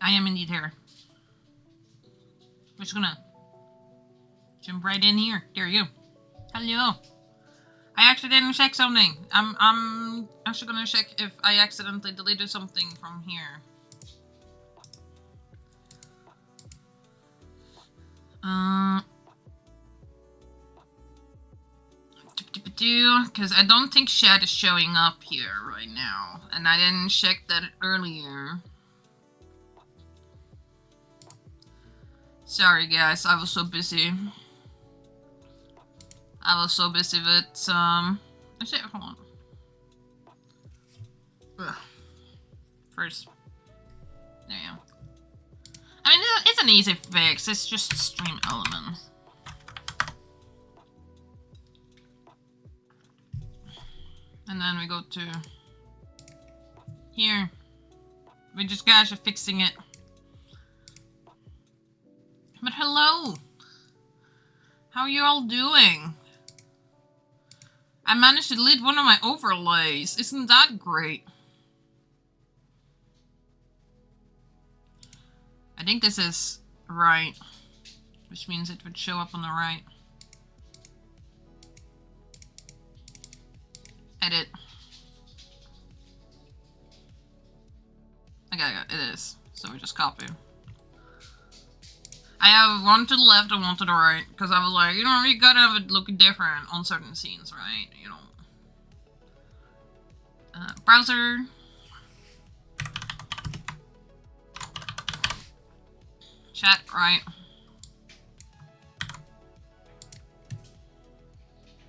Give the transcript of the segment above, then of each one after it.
I am indeed here. We're just gonna jump right in here. There you go. Hello. I actually didn't check something. I'm actually gonna check if I accidentally deleted something from here. Because I don't think chat is showing up here right now, and I didn't check that earlier. Sorry guys, I was so busy. With actually, hold on. Ugh. First, there you go. I mean, it's an easy fix. It's just stream elements. And then we go to here. We just guys are fixing it. But hello! How are you all doing? I managed to delete one of my overlays. Isn't that great? I think this is right, which means it would show up on the right. Edit. Okay, it is. So we just copy. I have one to the left and one to the right, because I was like, you know, you gotta have it look different on certain scenes, right? You know. Browser. Chat, right.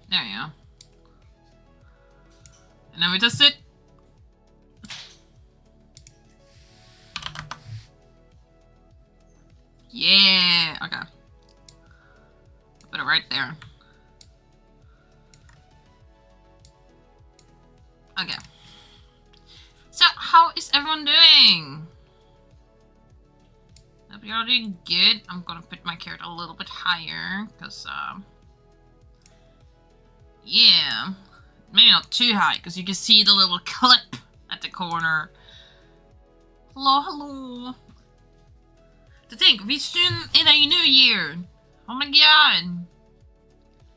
There you go. And then we test it. Yeah, okay. Put it right there. Okay. So, how is everyone doing? Hope you're all doing good. I'm gonna put my carrot a little bit higher, because, yeah. Maybe not too high, because you can see the little clip at the corner. Hello, hello. To think, we soon in a new year. Oh my god.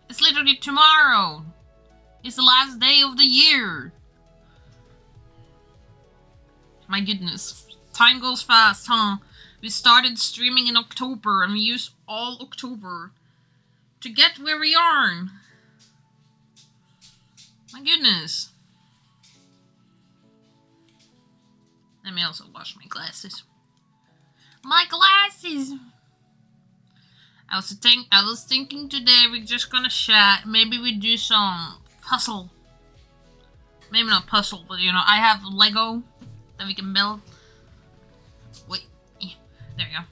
It's literally tomorrow. It's the last day of the year. My goodness. Time goes fast, huh? We started streaming in October and we used all October to get where we are. My goodness. Let me also wash my glasses. My glasses! I was thinking today we're just gonna chat. Maybe we do some puzzle. Maybe not puzzle, but you know, I have Lego that we can build. Wait, there you go.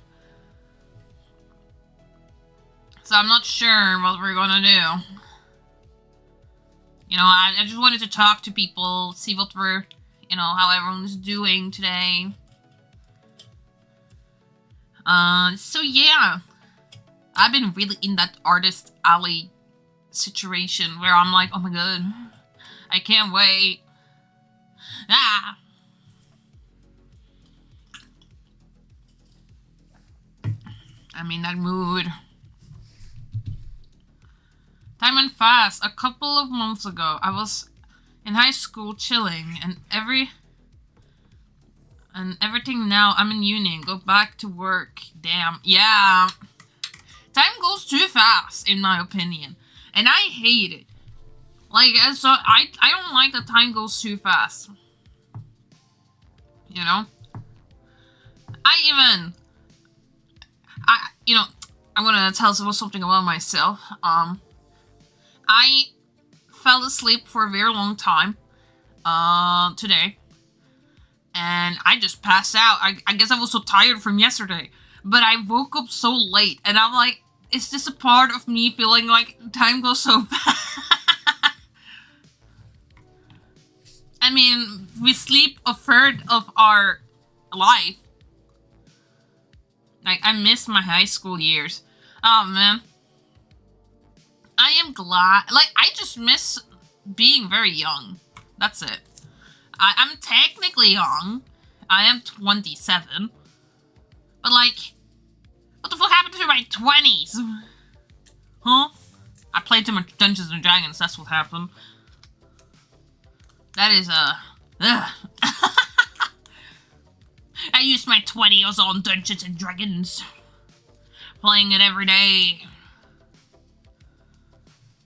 So I'm not sure what we're gonna do. You know, I just wanted to talk to people, see what we're, you know, how everyone's doing today. So yeah. I've been really in that artist alley situation where I'm like, oh my god, I can't wait. Ah! I'm in that mood. Time went fast. A couple of months ago, I was in high school chilling, and everything now, I'm in uni, go back to work. Damn, yeah. Time goes too fast, in my opinion. And I hate it. Like, so I don't like that time goes too fast. You know? You know, I'm gonna tell something about myself. I fell asleep for a very long time, today. And I just passed out. I guess I was so tired from yesterday. But I woke up so late, and I'm like, is this a part of me feeling like time goes so fast? I mean, we sleep a third of our life. Like, I miss my high school years. Oh, man. I am glad. Like, I just miss being very young. That's it. I'm technically young. I am 27. But like, what the fuck happened to my 20s? Huh? I played too much Dungeons and Dragons, that's what happened. That is, ugh. I used my 20s on Dungeons and Dragons. Playing it every day.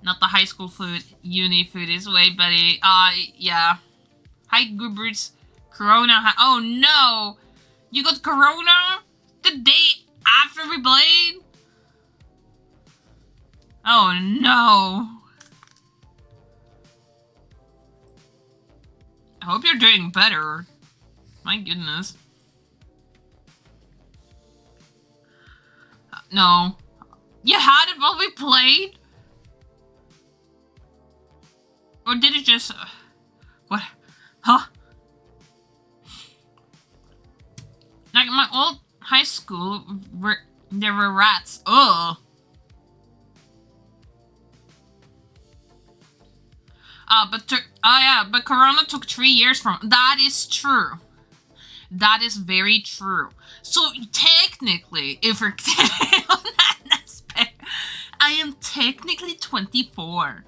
Not the high school food. Uni food is way better. Yeah. Hi, Goobers. Corona. Oh, no. You got Corona? The day after we played? Oh, no. I hope you're doing better. My goodness. No. You had it while we played? Or did it just... what? Huh? Like, my old high school, there were rats. Ugh. But Corona took 3 years from... That is true. That is very true. So, technically, if we're on that aspect, I am technically 24.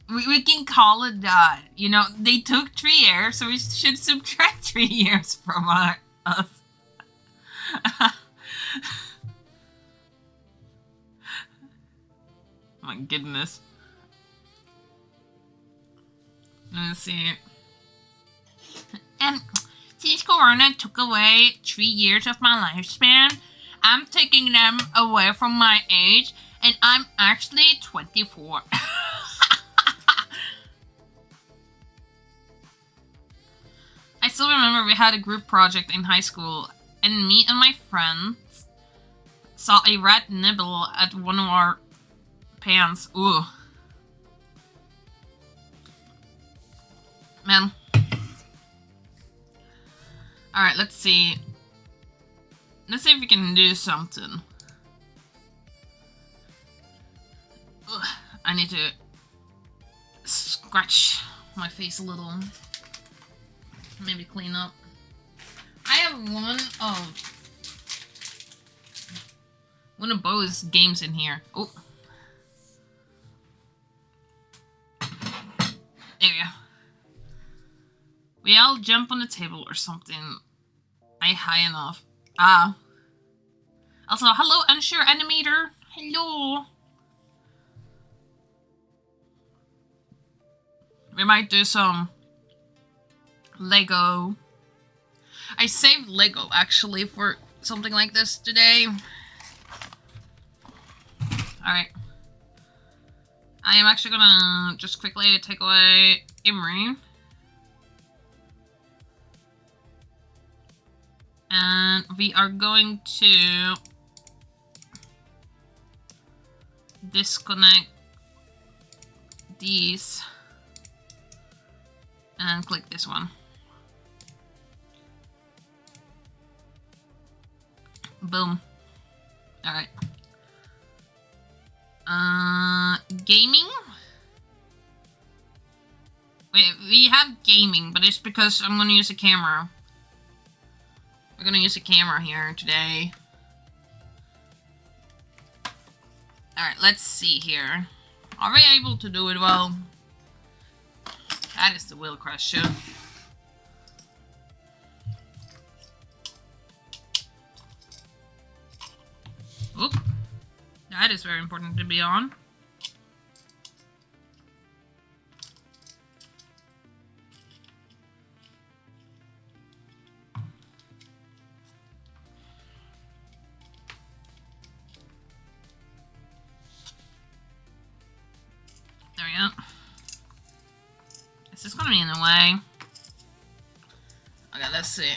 We can call it that. You know, they took 3 years, so we should subtract 3 years from us. My goodness. Let's see. And since Corona took away 3 years of my lifespan, I'm taking them away from my age, and I'm actually 24. I still remember we had a group project in high school, and me and my friends saw a rat nibble at one of our pants. Ooh. Man. Alright, let's see. Let's see if we can do something. Ugh, I need to scratch my face a little. Maybe clean up. I have one of Bo's games in here. Oh. There we go. We all jump on the table or something. High enough. Also, hello, unsure animator. Hello. We might do some Lego. I saved Lego actually for something like this today. Alright. I am actually gonna just quickly take away Emery. And we are going to disconnect these and click this one. Boom. Alright. Gaming? Wait, we have gaming, but it's because I'm gonna use a camera. We're gonna use a camera here today. Alright, let's see here. Are we able to do it well? That is the Wheel Crush show. Oop. That is very important to be on. There we go. Is this gonna be in the way? Okay, let's see.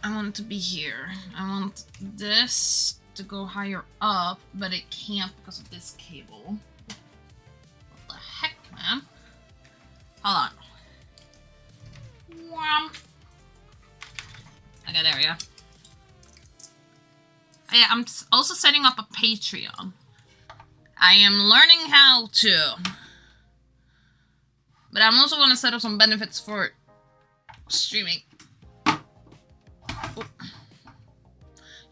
I want it to be here. I want this to go higher up, but it can't because of this cable. What the heck, man? Hold on. Okay, there we go. Yeah, I'm also setting up a Patreon. I am learning how to. But I'm also going to set up some benefits for streaming. Oh.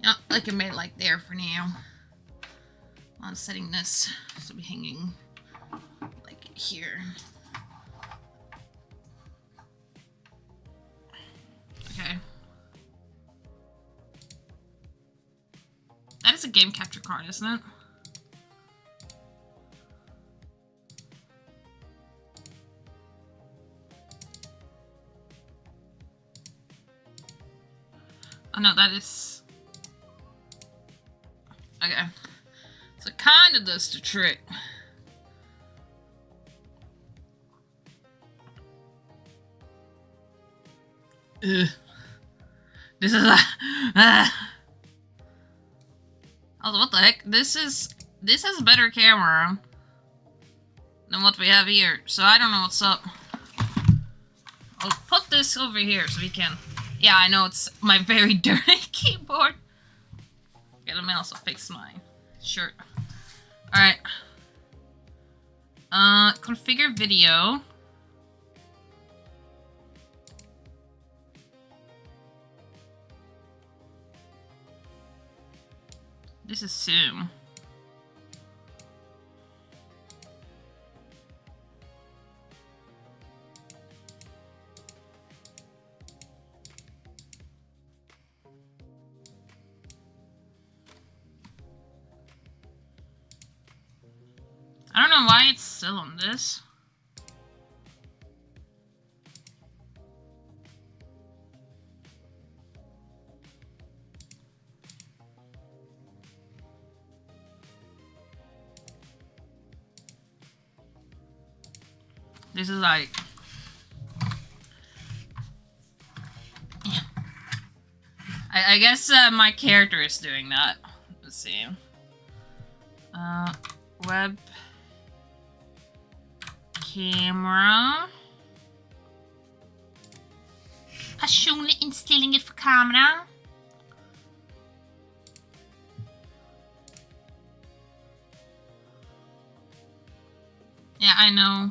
Yeah, I can make it like there for now. I'm setting this to be hanging like here. Okay. That is a game capture card, isn't it? Oh no, that is... Okay. So it kind of does the trick. Ugh. This is a... Also, what the heck? This has a better camera than what we have here, so I don't know what's up. I'll put this over here so we can... Yeah, I know it's my very dirty keyboard. Okay, let me also fix my shirt. Alright. Configure video. This is Zoom. I don't know why it's still on this. This is like... Yeah. I guess my character is doing that. Let's see. Web... Camera. Personlig inställningar för kamera. Yeah, I know.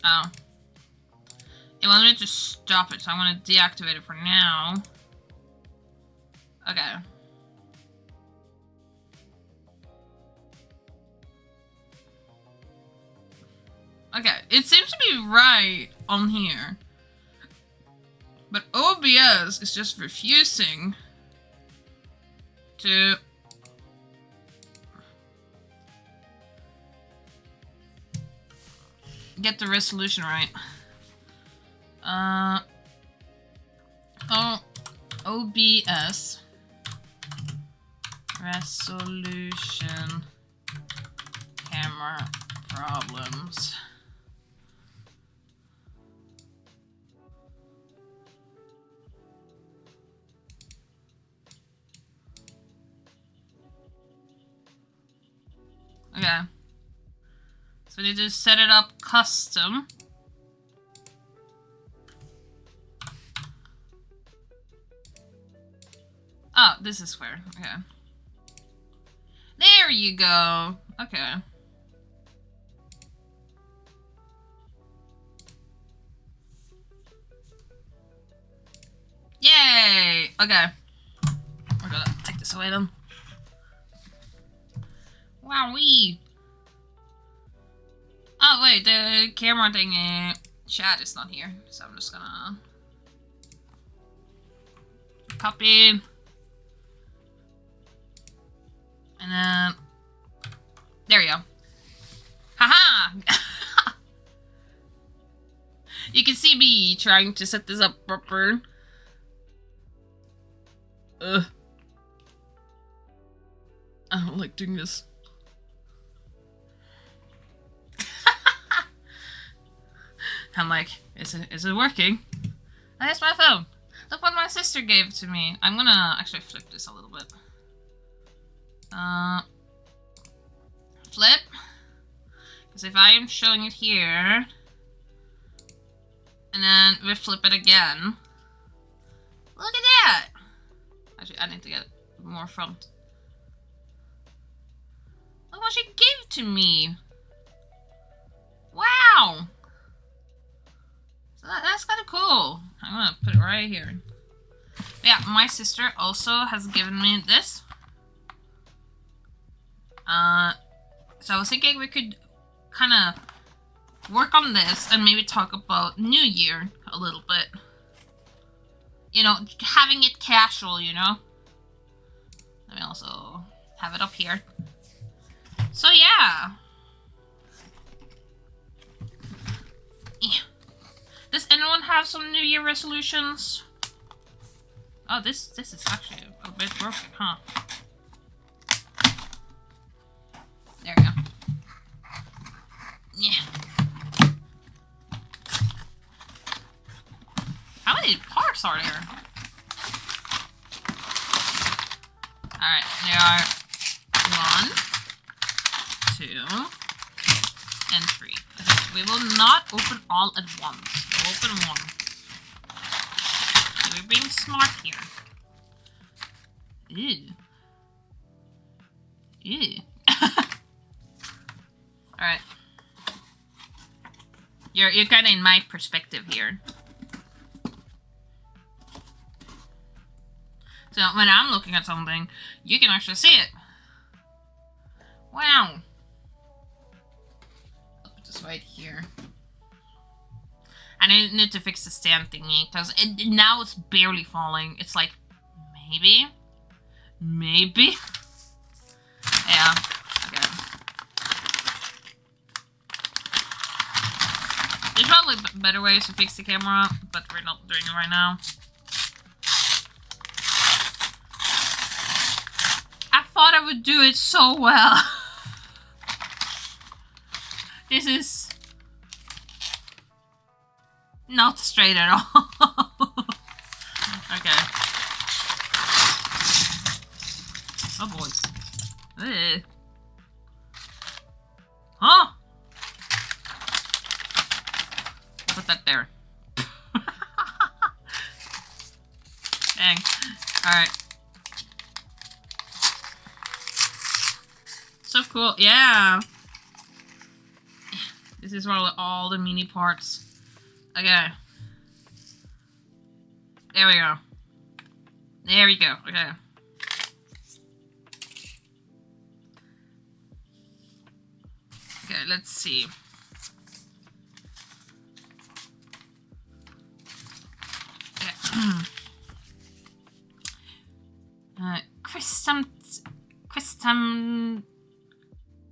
Oh. It wanted to stop it, so I'm gonna deactivate it for now. Okay. Okay, it seems to be right on here. But OBS is just refusing to get the resolution right. OBS resolution camera problems. Okay. So we need to set it up custom. Oh, this is square. Okay. There you go. Okay. Yay! Okay. We're gonna take this away then. Wowee! Oh wait, the camera thing, chat is not here, so I'm just gonna copy, and then there you go. Haha! You can see me trying to set this up proper. I don't like doing this. I'm like, is it working? That's my phone. Look what my sister gave to me. I'm gonna actually flip this a little bit. Flip. Because if I am showing it here, and then we flip it again, look at that! Actually, I need to get more front. Look what she gave to me! Wow! So that's kind of cool. I'm gonna put it right here. Yeah, my sister also has given me this. So I was thinking we could kind of work on this and maybe talk about New Year a little bit. You know, having it casual, you know? Let me also have it up here. So yeah. Does anyone have some New Year resolutions? Oh, this is actually a bit broken, huh? There we go. Yeah. How many parts are there? Alright, there are 1, 2, and 3. Okay, we will not open all at once. We'll open one. We're being smart here. Ew. Ew. Alright. You're kinda in my perspective here. So when I'm looking at something, you can actually see it. Wow. I'll put this right here. And I need to fix the stand thingy, because now it's barely falling. It's like, maybe? Maybe? Yeah, okay. There's probably better ways to fix the camera, but we're not doing it right now. I thought I would do it so well. This is not straight at all. Okay. Oh boy. Ugh. Huh? Put that there. Dang. Alright. So cool. Yeah. This is where all the mini parts. Okay. There we go. There we go. Okay. Okay, let's see. Okay.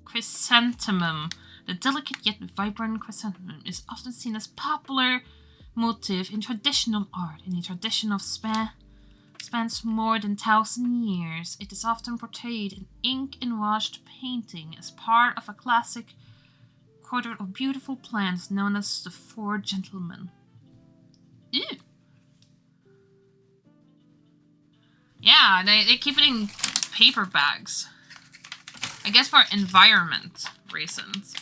Chrysanthemum. The delicate yet vibrant chrysanthemum is often seen as popular motif in traditional art. In a tradition of spans more than 1,000 years, it is often portrayed in ink and washed painting as part of a classic quartet of beautiful plants known as the Four Gentlemen. Ew. Yeah, they keep it in paper bags. I guess for environment reasons.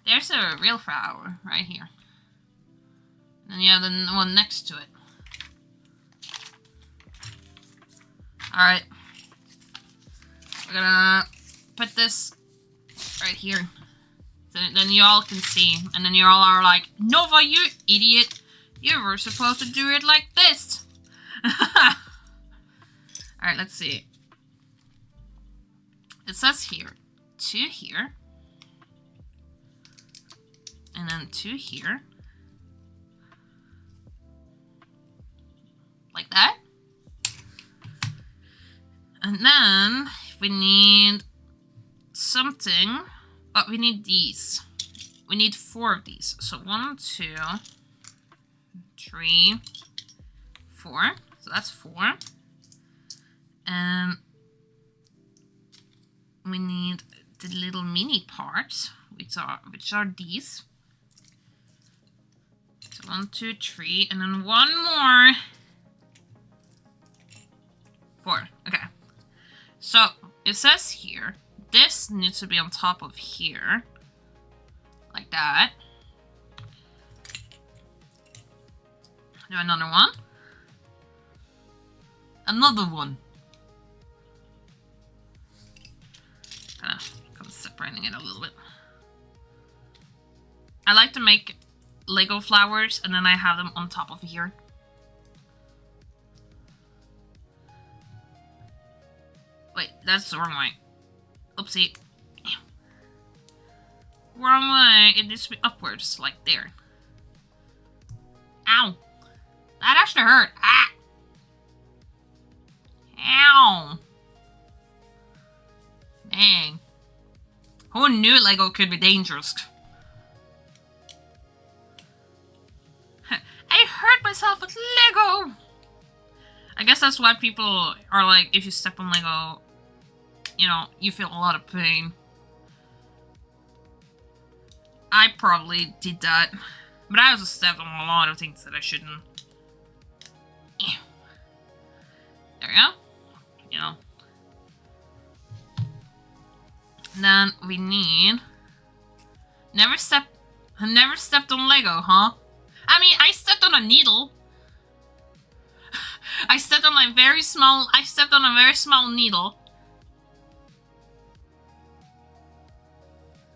There's a real flower right here. And you have the one next to it. Alright. We're gonna put this right here. So then you all can see. And then you all are like, Nova, you idiot! You were supposed to do it like this! Alright, let's see. It says here, 2 here. And then 2 here. Like that. And then we need something, but we need these. We need 4 of these. So 1, 2, 3, 4. So that's 4. And we need the little mini parts, which are these. So 1, 2, 3, and then 1 more. 4. Okay. So, it says here, this needs to be on top of here. Like that. Do another one. Another one. Kind of separating it a little bit. I like to make Lego flowers and then I have them on top of here. Wait, that's the wrong way. Oopsie. Wrong way. It needs to be upwards, like there. Ow. That actually hurt. Ah. Ow. Dang. Who knew Lego could be dangerous? I hurt myself with Lego! I guess that's why people are like, if you step on Lego, you know, you feel a lot of pain. I probably did that. But I also stepped on a lot of things that I shouldn't. Yeah. There we go. You know. Then we need... Never stepped on Lego, huh? I mean, I stepped on a needle. I stepped on a very small needle.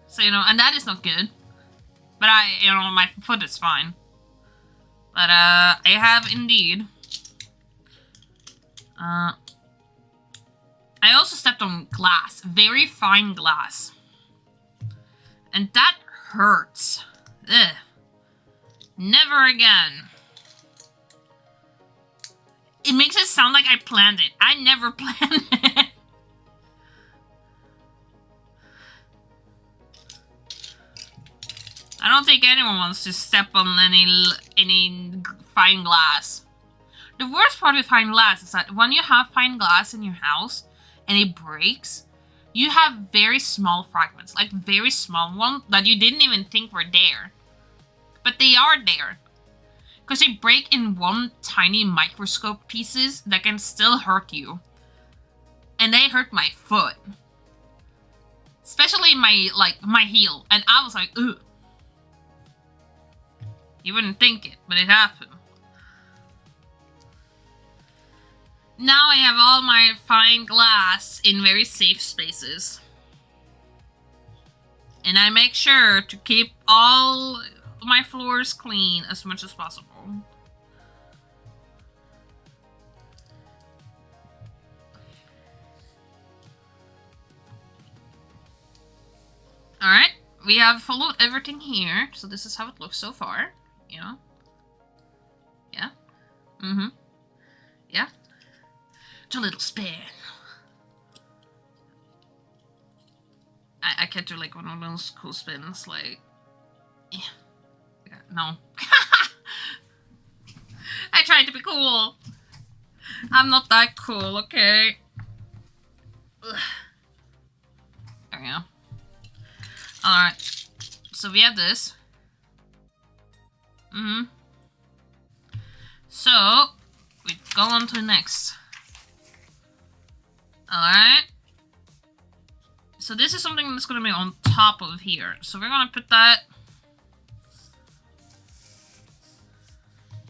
So, you know, and that is not good. But you know, my foot is fine. But, I have indeed. I also stepped on glass. Very fine glass. And that hurts. Ugh. Never again. It makes it sound like I planned it. I never planned it. I don't think anyone wants to step on any fine glass. The worst part with fine glass is that when you have fine glass in your house and it breaks, you have very small fragments, like very small ones that you didn't even think were there. But they are there. Because they break in one tiny microscope pieces that can still hurt you. And they hurt my foot. Especially my heel. And I was like, ugh. You wouldn't think it, but it happened. Now I have all my fine glass in very safe spaces. And I make sure to keep all my floors clean as much as possible. Alright, we have followed everything here, so this is how it looks so far, you know? Yeah? Mm-hmm. Yeah? It's a little spin. I can't do like one of those cool spins, like... Yeah. No. I tried to be cool. I'm not that cool, okay? Ugh. There we go. Alright. So we have this. So, we go on to the next. Alright. So this is something that's gonna be on top of here. So we're gonna put that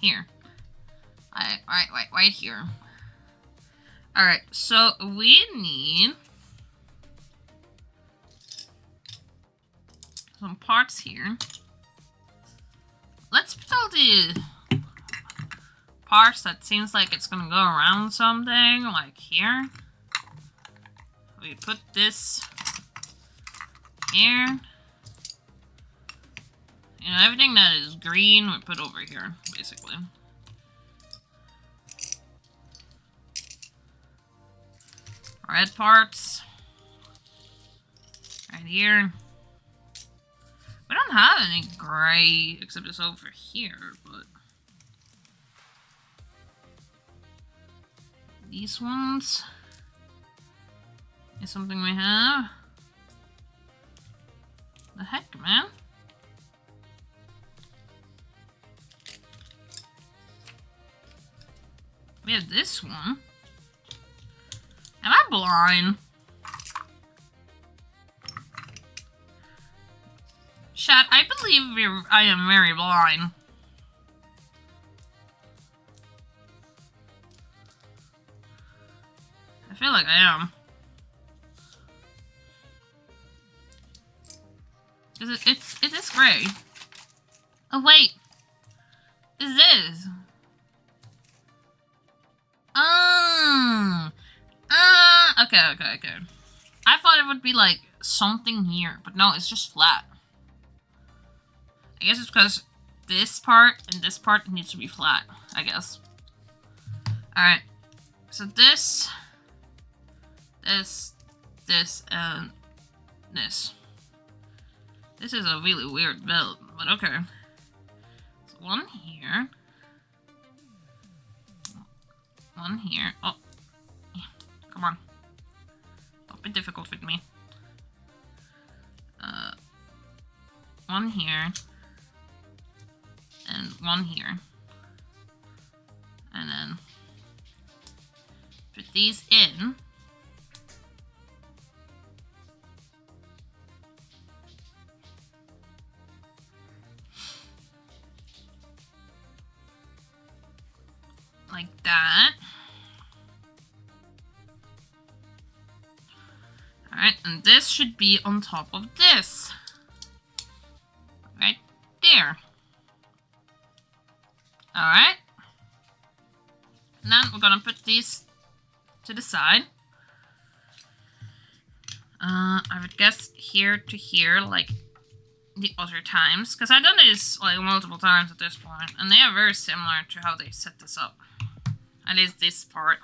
here. Right here. Alright, so we need some parts here. Let's put all the parts that seems like it's gonna go around something, like here. We put this here. You know, everything that is green we put over here, basically. Red parts. Right here. We don't have any gray, except it's over here, but... These ones is something we have. The heck, man? We have this one. you're blind. Chat, I believe I am very blind. I feel like I am. It is gray. Oh wait. Is this? Okay. I thought it would be like something here, but no, it's just flat. I guess it's because this part and this part needs to be flat, I guess. Alright. So this, and this. This is a really weird build, but okay. So one here. One here. Oh. Come on. Don't be difficult with me. One here. And one here. And then put these in. Like that. Alright, and this should be on top of this. Right there. Alright. And then we're gonna put these to the side. I would guess here to here, like the other times. Because I've done this like multiple times at this point. And they are very similar to how they set this up. At least this part.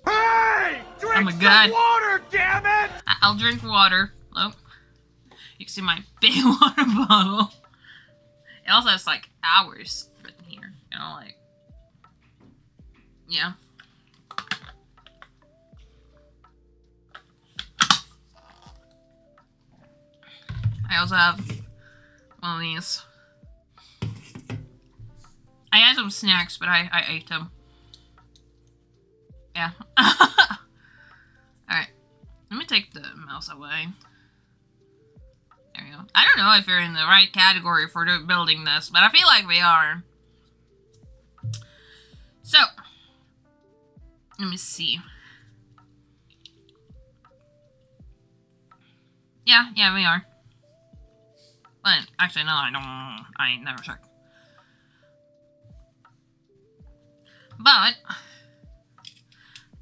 Hey! Drink oh my god. some water, damn it! I'll drink water. Look. You can see my big water bottle. It also has like hours written here. You know, like. Yeah. I also have one of these. I had some snacks, but I ate them. Yeah. Alright. Let me take the mouse away. There we go. I don't know if you're in the right category for building this, but I feel like we are. So. Let me see. Yeah, we are. But actually, no, I never checked. But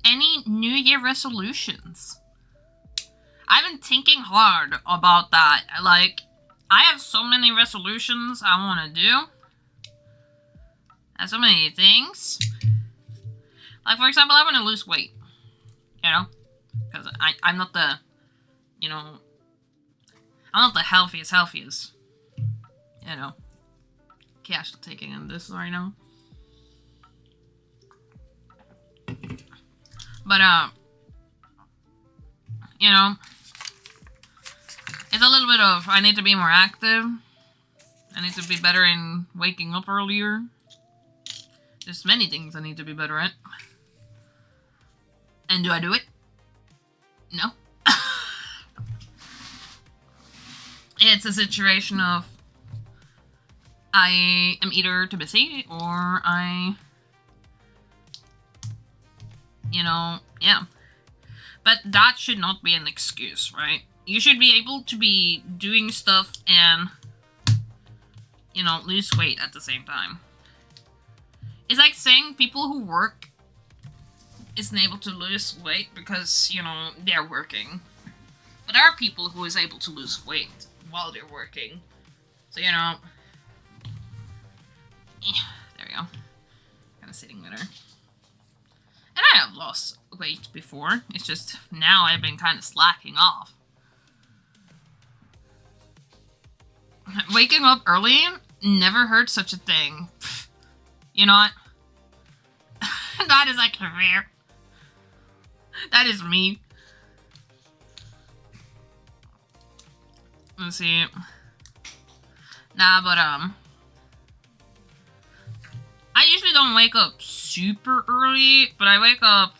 any New Year resolutions? I've been thinking hard about that. Like, I have so many resolutions I want to do. I have so many things. Like, for example, I want to lose weight. You know? Because I'm not the, you know, I'm not the healthiest. You know. Cash taking in this right now. But, you know, it's a little bit of, I need to be more active. I need to be better in waking up earlier. There's many things I need to be better at. And do I do it? No. It's a situation of I am either too busy or you know, yeah. But that should not be an excuse, right? You should be able to be doing stuff and, you know, lose weight at the same time. It's like saying people who work isn't able to lose weight because, you know, they're working. But there are people who is able to lose weight while they're working. So, you know, there we go. Kind of sitting with her. And I have lost weight before. It's just now I've been kind of slacking off. Waking up early? Never heard such a thing. You know what? That is like rare. That is me. Let's see. Nah, but I usually don't wake up super early, but I wake up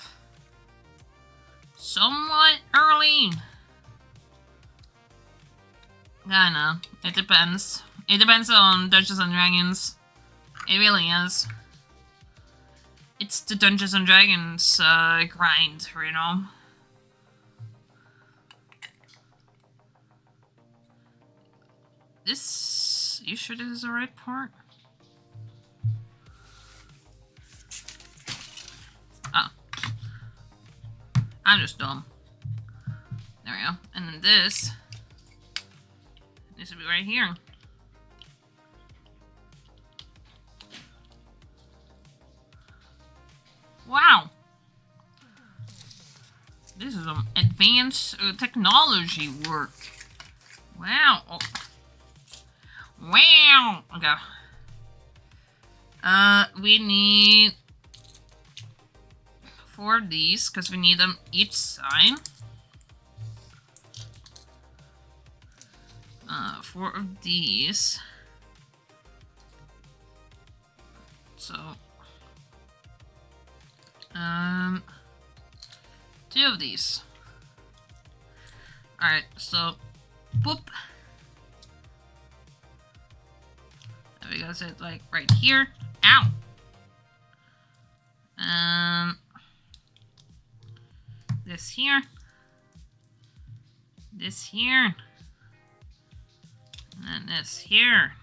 somewhat early. I know. It depends. It depends on Dungeons and Dragons. It really is. It's the Dungeons and Dragons grind, you know? This... You sure this is the right part? Oh. I'm just dumb. There we go. And then this... This will be right here. Wow. This is some advanced technology work. Wow. Oh. Wow. Okay. We need 4 of these because we need them each side. 4 of these. So, 2 of these. Alright, so, boop. There we go, so it's like right here. Ow! This here. This here. And then this here.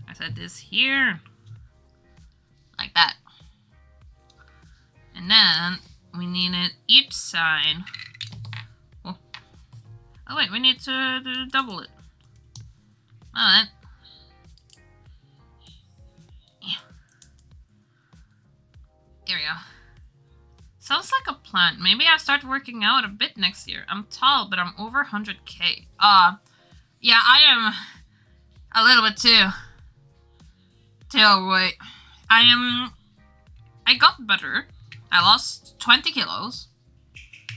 I said this here. Like that. And then we need it each side. Oh, oh wait, we need to double it. Oh, then. Yeah. There we go. Sounds like a plan. Maybe I'll start working out a bit next year. I'm tall, but I'm over 100k. Yeah, I am a little bit too overweight. I got better. I lost 20 kilos.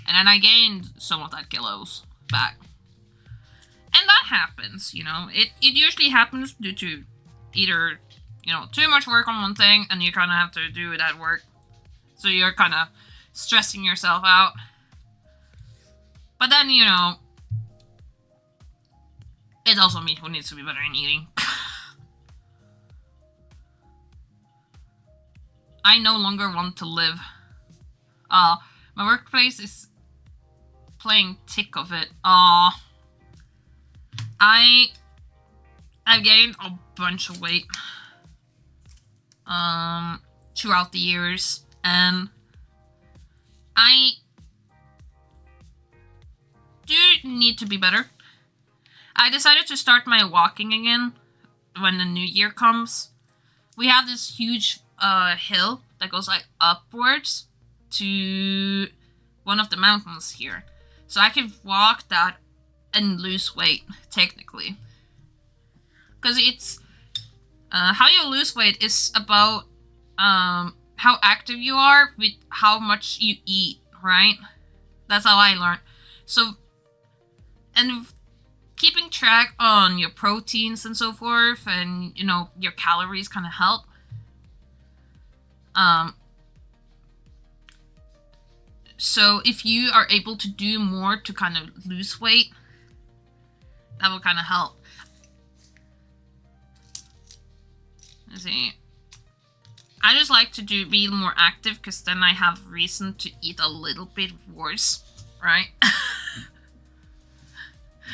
And then I gained some of that kilos back. And that happens, you know. It usually happens due to either, you know, too much work on one thing and you kind of have to do that work. So you're kind of stressing yourself out. But then, you know, it's also me who needs to be better in eating. I no longer want to live. My workplace is playing tick of it. I've gained a bunch of weight throughout the years, and I do need to be better. I decided to start my walking again when the new year comes. We have this huge hill that goes like upwards to one of the mountains here. So I can walk that and lose weight, technically. Because it's... how you lose weight is about how active you are with how much you eat, right? That's how I learned. So... And keeping track on your proteins and so forth, and, you know, your calories kind of help. So if you are able to do more to kind of lose weight, that will kind of help. Let's see. I just like to be more active because then I have reason to eat a little bit worse, right?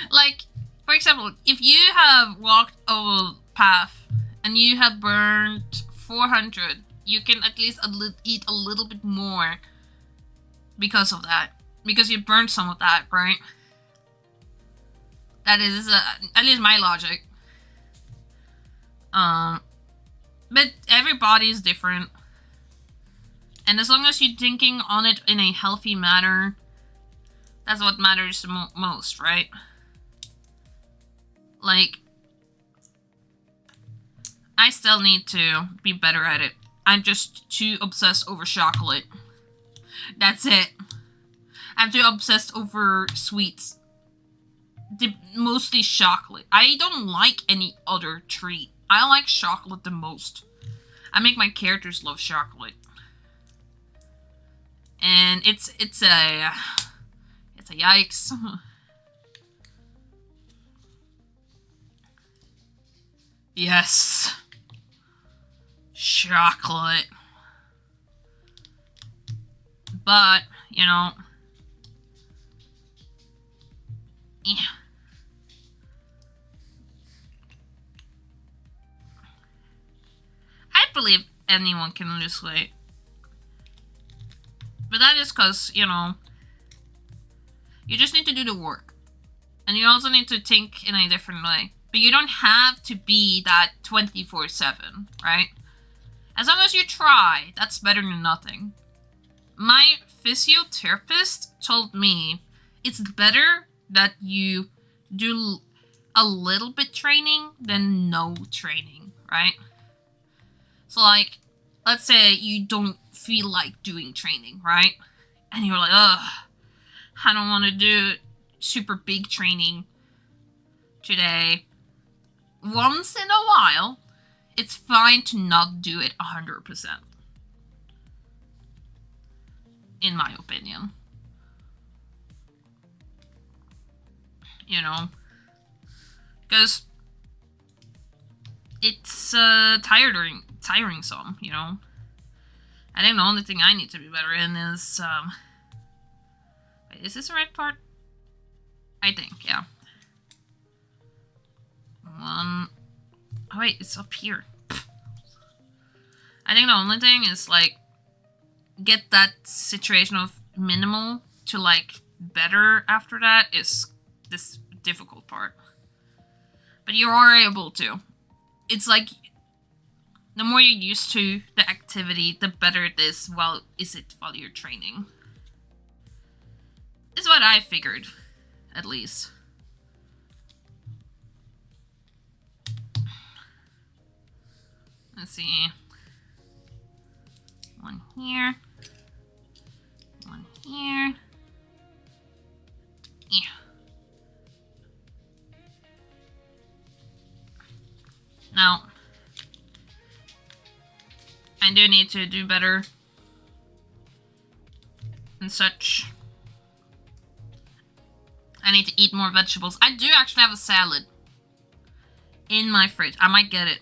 Like, for example, if you have walked a path and you have burned 400, you can at least eat a little bit more because of that. Because you burned some of that, right? That is at least my logic. But everybody is different. And as long as you're thinking on it in a healthy manner, that's what matters the most, right? Like, I still need to be better at it. I'm just too obsessed over chocolate. That's it. I'm too obsessed over sweets. mostly chocolate. I don't like any other treat. I like chocolate the most. I make my characters love chocolate. And it's a yikes. Yes. Chocolate. But, you know, yeah. I believe anyone can lose weight. But that is because, you know, you just need to do the work. And you also need to think in a different way. But you don't have to be that 24/7, right? As long as you try, that's better than nothing. My physiotherapist told me it's better that you do a little bit training than no training, right? So like, let's say you don't feel like doing training, right? And you're like, ugh, I don't want to do super big training today. Once in a while, it's fine to not do it 100%. In my opinion. You know? Because it's tiring some, you know? I think the only thing I need to be better in is, wait, is this the right part? I think, yeah. Oh wait, it's up here. I think the only thing is, like, get that situation of minimal to, like, better after that is this difficult part. But you are able to. It's like, the more you're used to the activity, the better it is while you're training. Is what I figured, at least. Let's see. One here. One here. Yeah. Now, I do need to do better and such. I need to eat more vegetables. I do actually have a salad in my fridge. I might get it.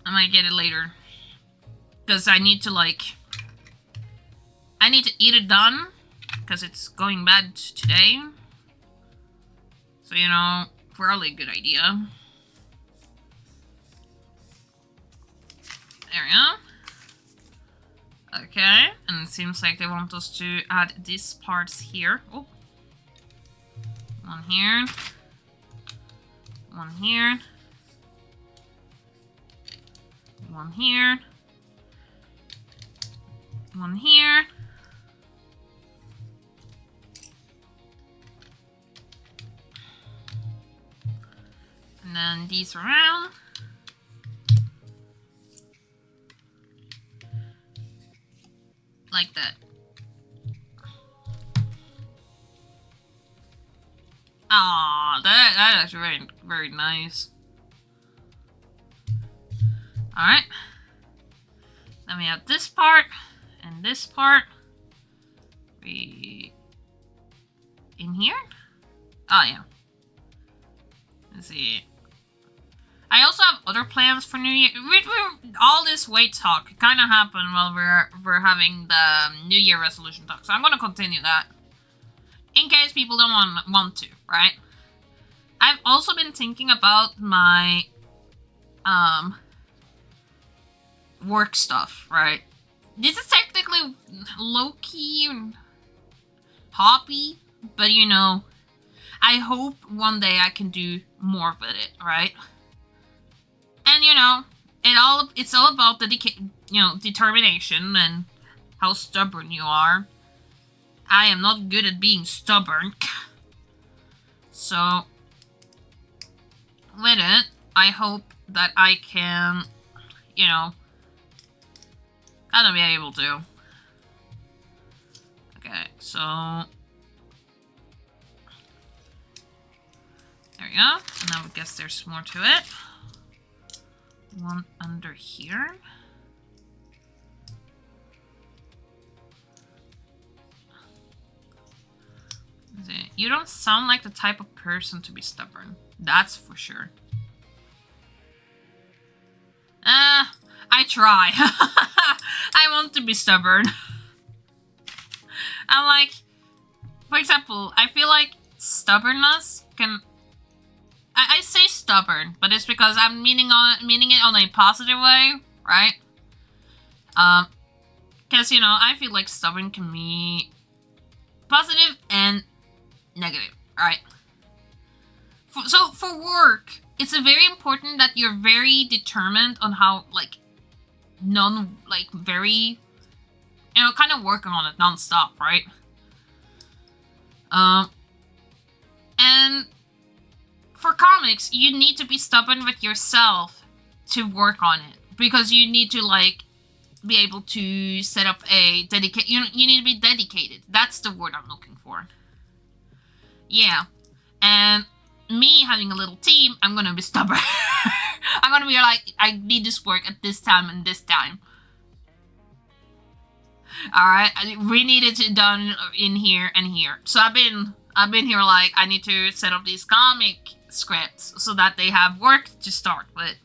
I might get it later. Because I need to, like... I need to eat it done. Because it's going bad today. So, you know, probably a good idea. There we go. Okay, and it seems like they want us to add these parts here. Oh. One here. One here. One here. One here. And then these around. Like that. Ah, that is very, very nice. Alright. Then we have this part and this part. In here? Oh, yeah. Let's see. I also have other plans for New Year. All this weight talk kind of happened while we're having the New Year resolution talk. So I'm going to continue that. In case people don't want to, right? I've also been thinking about my work stuff, right? This is technically low-key hobby, but you know, I hope one day I can do more with it, right? And you know, it's all about determination and how stubborn you are. I am not good at being stubborn. So, with it, I hope that I can, you know, kind of be able to. Okay, so... There we go. And I would guess there's more to it. One under here. You don't sound like the type of person to be stubborn. That's for sure. I try. I want to be stubborn. I'm like, for example, I feel like stubbornness can... I say stubborn, but it's because I'm meaning it on a positive way, right? Because, you know, I feel like stubborn can be positive and negative, right? So for work, it's very important that you're very determined on how, like, very, you know, kind of working on it non-stop, right? And for comics, you need to be stubborn with yourself to work on it, because you need to, like, be able to set up a you need to be dedicated. That's the word I'm looking for. Yeah. And me having a little team, I'm gonna be stubborn. I'm gonna be like, I need this work at this time and this time. Alright, we need it done in here and here. So I've been here like, I need to set up these comic scripts so that they have work to start with.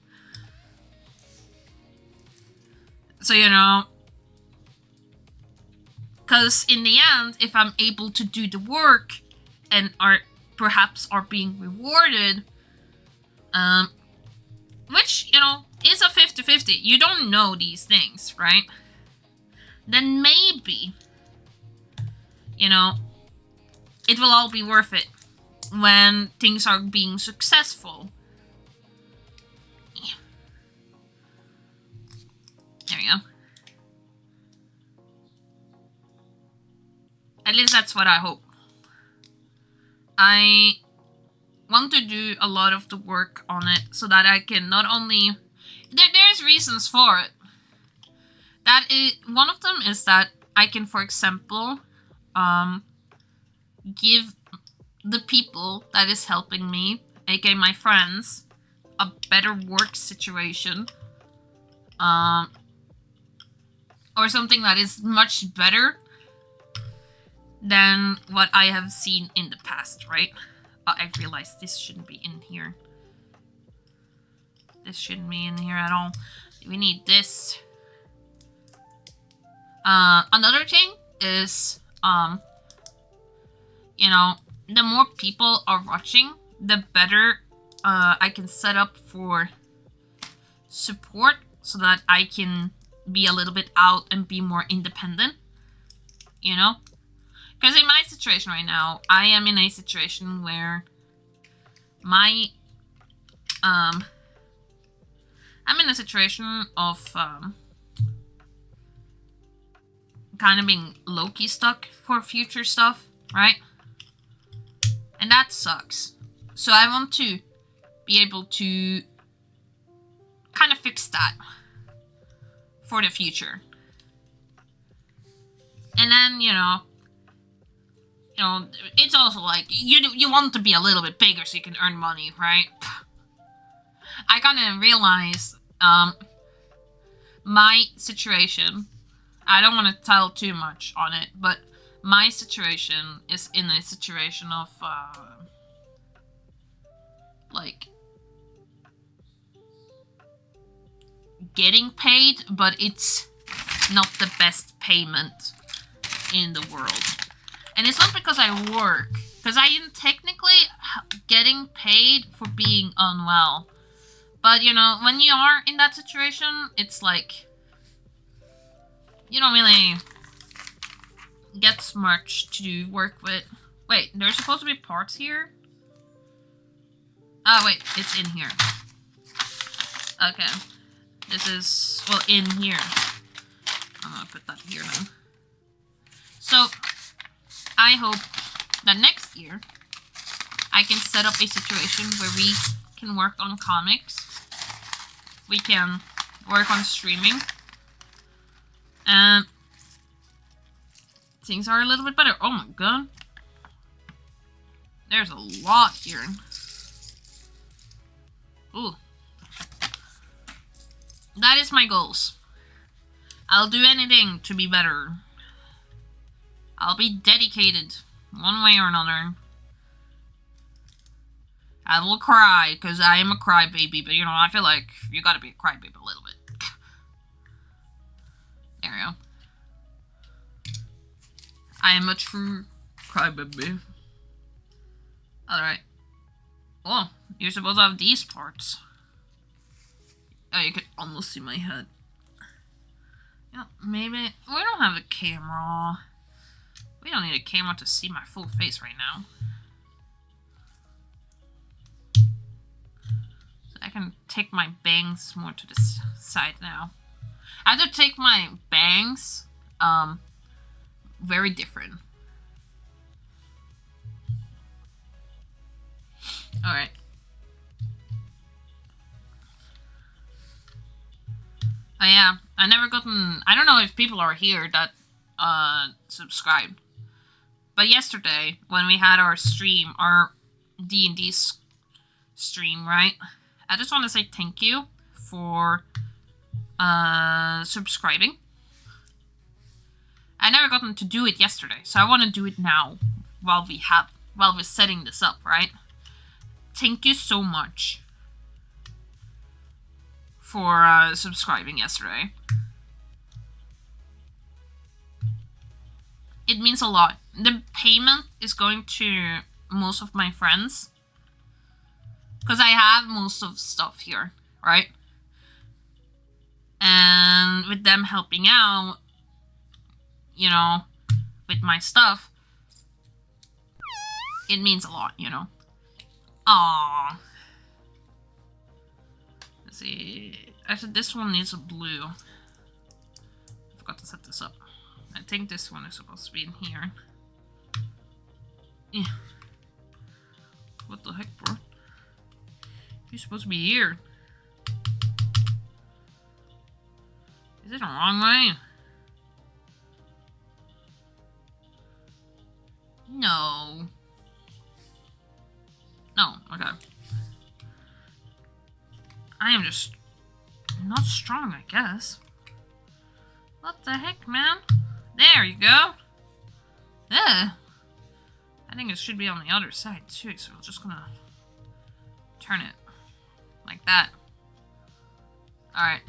So, you know, because in the end, if I'm able to do the work and perhaps are being rewarded, which, you know, is a 50-50. You don't know these things, right? Then maybe, you know, it will all be worth it when things are being successful. Yeah. There we go. At least that's what I hope. I want to do a lot of the work on it so that I can not only... There's reasons for it. One of them is that I can, for example, give the people that is helping me, aka my friends, a better work situation. Or something that is much better than what I have seen in the past, right? I realized this shouldn't be in here. This shouldn't be in here at all. We need this. Another thing is, you know, the more people are watching, the better I can set up for support so that I can be a little bit out and be more independent, you know? Because in my situation right now, I am in a situation where I'm in a situation of kind of being low-key stuck for future stuff, right? And that sucks. So I want to be able to kind of fix that for the future. And then, you know, it's also like, you want to be a little bit bigger so you can earn money, right? I kind of realize, my situation, I don't want to tell too much on it, but my situation is in a situation of, like, getting paid, but it's not the best payment in the world. And it's not because I work, because I am technically getting paid for being unwell. But, you know, when you are in that situation, it's like, you don't really get much to work with. Wait, there's supposed to be parts here? Oh, wait, it's in here. Okay. This is, well, in here. I'm gonna put that here then. So, I hope that next year, I can set up a situation where we can work on comics. We can work on streaming. And things are a little bit better. Oh my god. There's a lot here. Ooh. That is my goals. I'll do anything to be better. I'll be dedicated one way or another. I will cry because I am a crybaby, but you know, I feel like you gotta be a crybaby a little bit. There we go. I am a true crybaby. Alright. Oh, you're supposed to have these parts. Oh, you can almost see my head. Yeah, maybe we don't have a camera. We don't need a camera to see my full face right now. So I can take my bangs more to the side now. I have to take my bangs, very different. Alright. Oh yeah, I never gotten, I don't know if people are here that, subscribed. But yesterday, when we had our stream, our D&D stream, right? I just want to say thank you for, subscribing. I never gotten to do it yesterday, so I want to do it now, while we're setting this up, right? Thank you so much for subscribing yesterday. It means a lot. The payment is going to most of my friends, because I have most of stuff here, right? And with them helping out, you know, with my stuff, it means a lot, you know. Aww. Let's see. Actually, this one needs a blue. I forgot to set this up. I think this one is supposed to be in here. Yeah. What the heck, bro? You're supposed to be here. Is it the wrong way? No. No, okay. I am just not strong, I guess. What the heck, man? There you go. I think it should be on the other side too, so we're just gonna turn it like that. Alright.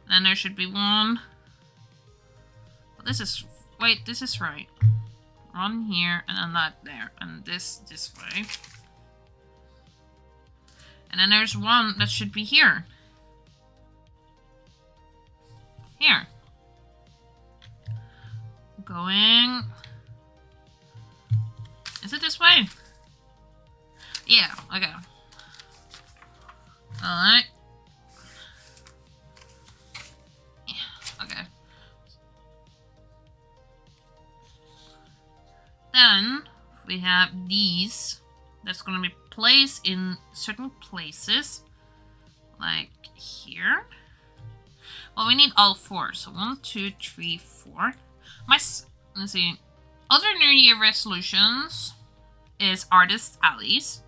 Then there should be one. Well, this is, wait, this is right. One here, and then that there, and this way. And then there's one that should be here. Here. Going. Is it this way? Yeah, okay. Alright. Yeah, okay. Then we have these. That's gonna be placed in certain places. Like here. Well, we need all four. So 1, 2, 3, 4. Let's see. Other New Year resolutions is artist alleys.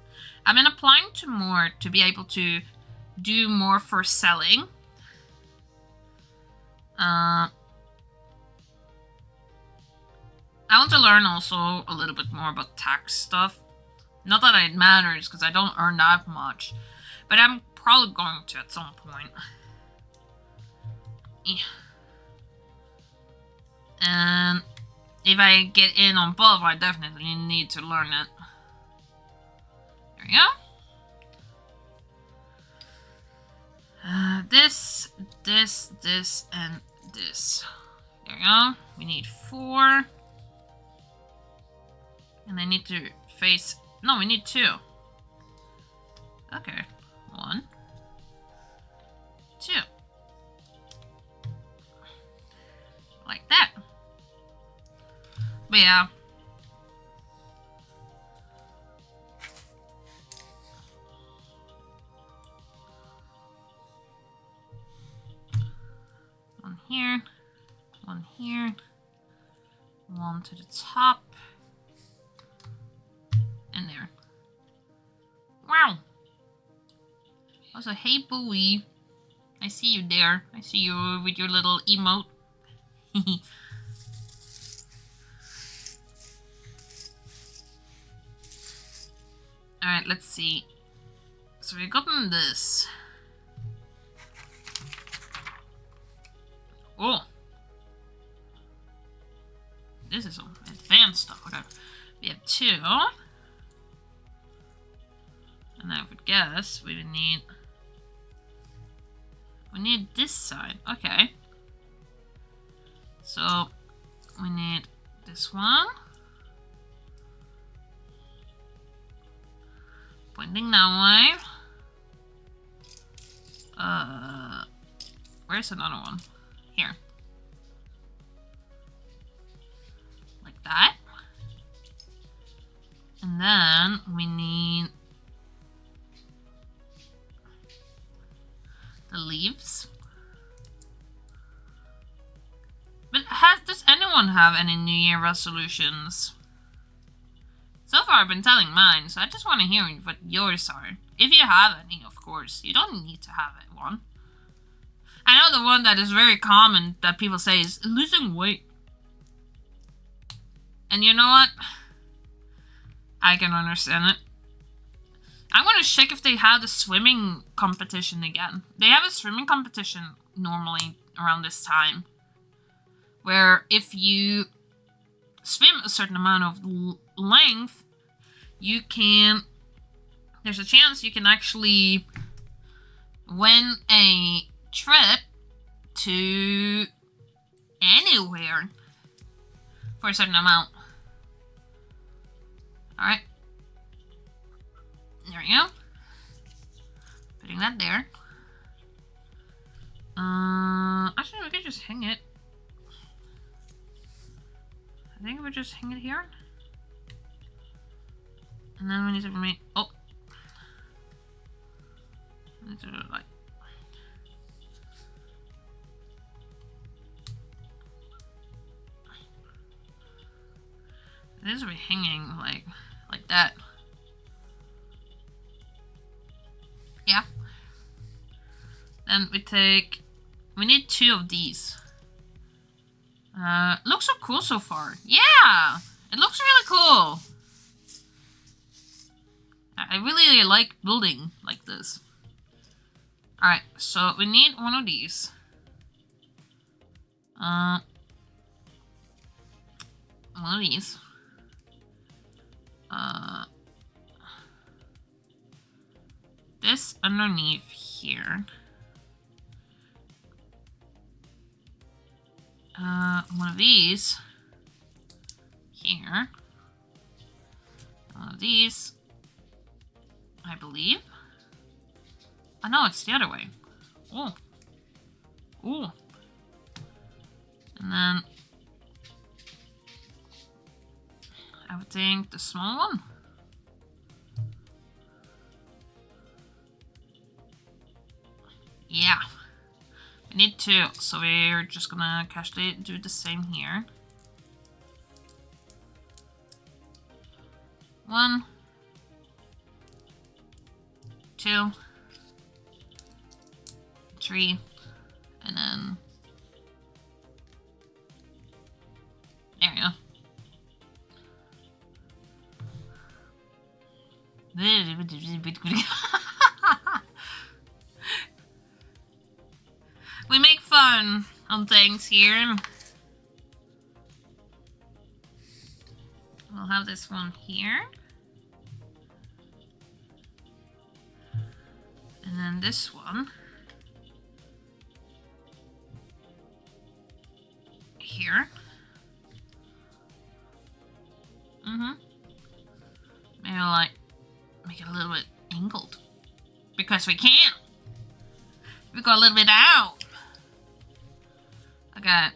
I've been applying to more to be able to do more for selling. I want to learn also a little bit more about tax stuff. Not that it matters because I don't earn that much, but I'm probably going to at some point. Yeah. And if I get in on both, I definitely need to learn it. There we go. This, and this. There we go. We need 4. And I need to face... No, we need 2. Okay. 1. 2. Like that. But yeah. One here. One here. One to the top. And there. Wow. Also, hey Bowie. I see you there. I see you with your little emote. Alright, let's see. So we've gotten this. Oh! This is some advanced stuff. Okay. We have 2. And I would guess we would need... We need this side. Okay. So, we need this one. Pointing that way. Where's another one? Here. Like that. And then we need the leaves. But does anyone have any New Year resolutions? So far I've been telling mine, so I just want to hear what yours are. If you have any, of course. You don't need to have one. I know the one that is very common that people say is losing weight. And you know what? I can understand it. I'm gonna check if they have the swimming competition again. They have a swimming competition normally around this time. Where if you swim a certain amount of length, you can... There's a chance you can actually win a trip to anywhere for a certain amount. Alright. There we go. Putting that there. Actually, we could just hang it. I think we just hang it here. And then we need to make... Oh! I need to, like... This will be hanging, like that. Yeah. Then we need 2 of these. Looks so cool so far. Yeah! It looks really cool. I really like building like this. Alright, so we need one of these. One of these. This underneath here. One of these here. One of these, I believe. Oh no, it's the other way. Oh. Oh. And then I would think the small one. Yeah. We need 2, so we're just gonna casually do the same here. 1, 2, 3, and then there we go. We make fun on things here. We'll have this one here. And then this one here. Maybe I'll like make it a little bit angled. Because we can. We go a little bit out. Okay.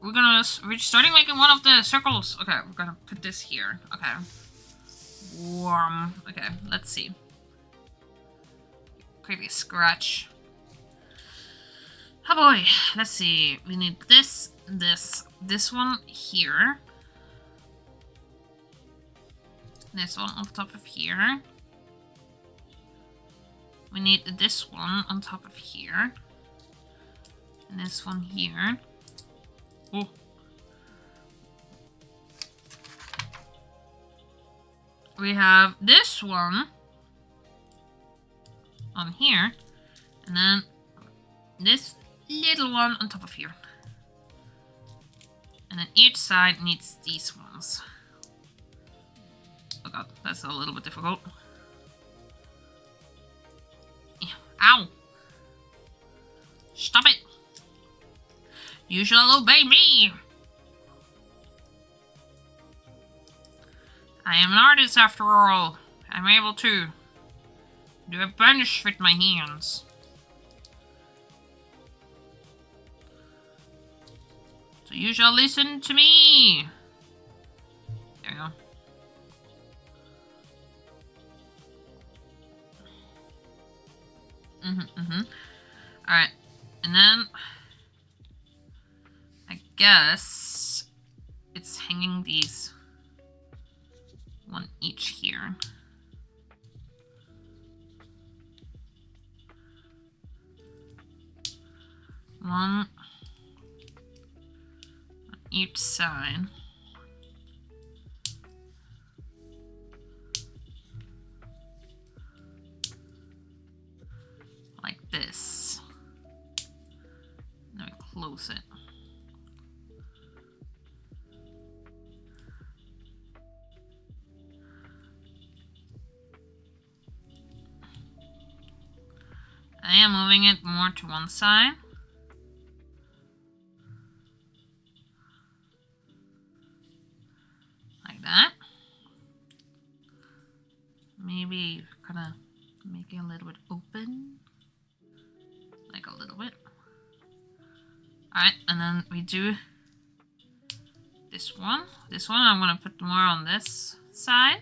We're starting making one of the circles. Okay, we're gonna put this here. Okay. Warm. Okay, let's see. Creepy scratch. Oh boy. Let's see. We need this one here. This one on top of here. we need this one on top of here. And this one here. Oh. We have this one on here. And then this little one on top of here. And then each side needs these ones. Oh god, that's a little bit difficult. Ow! Stop it! You shall obey me! I am an artist after all. I'm able to do a bunch with my hands. So you shall listen to me! There you go. Alright, and then I guess it's hanging these one each here. One on each side. Like this. Then we close it. I am moving it more to one side. Like that. Maybe kind of make it a little bit open. Like a little bit. Alright, and then we do this one. This one I'm going to put more on this side.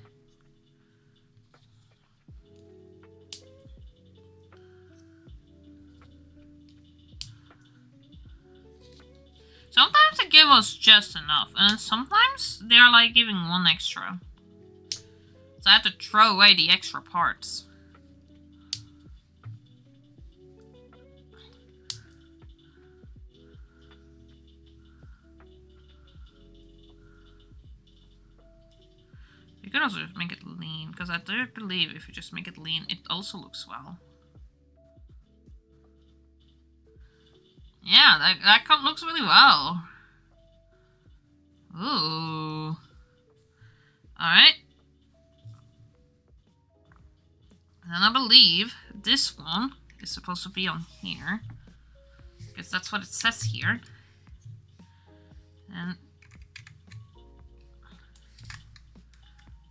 Sometimes they give us just enough, and sometimes they're like giving one extra. So I have to throw away the extra parts. You could also just make it lean, because I do believe if you just make it lean, it also looks well. Yeah, that cut looks really well. Ooh. Alright. And then I believe this one is supposed to be on here. Because that's what it says here. And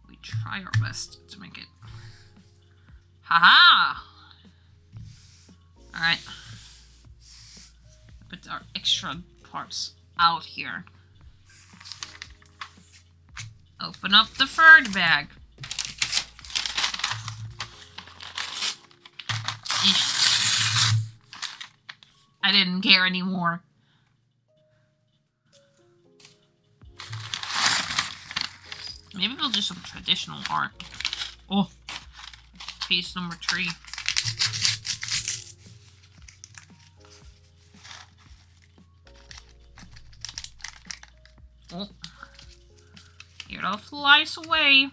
we try our best to make it. Haha! Alright. Put our extra parts out here. Open up the third bag. I didn't care anymore. Maybe we'll do some traditional art. Oh, piece number 3. Oh, it all flies away.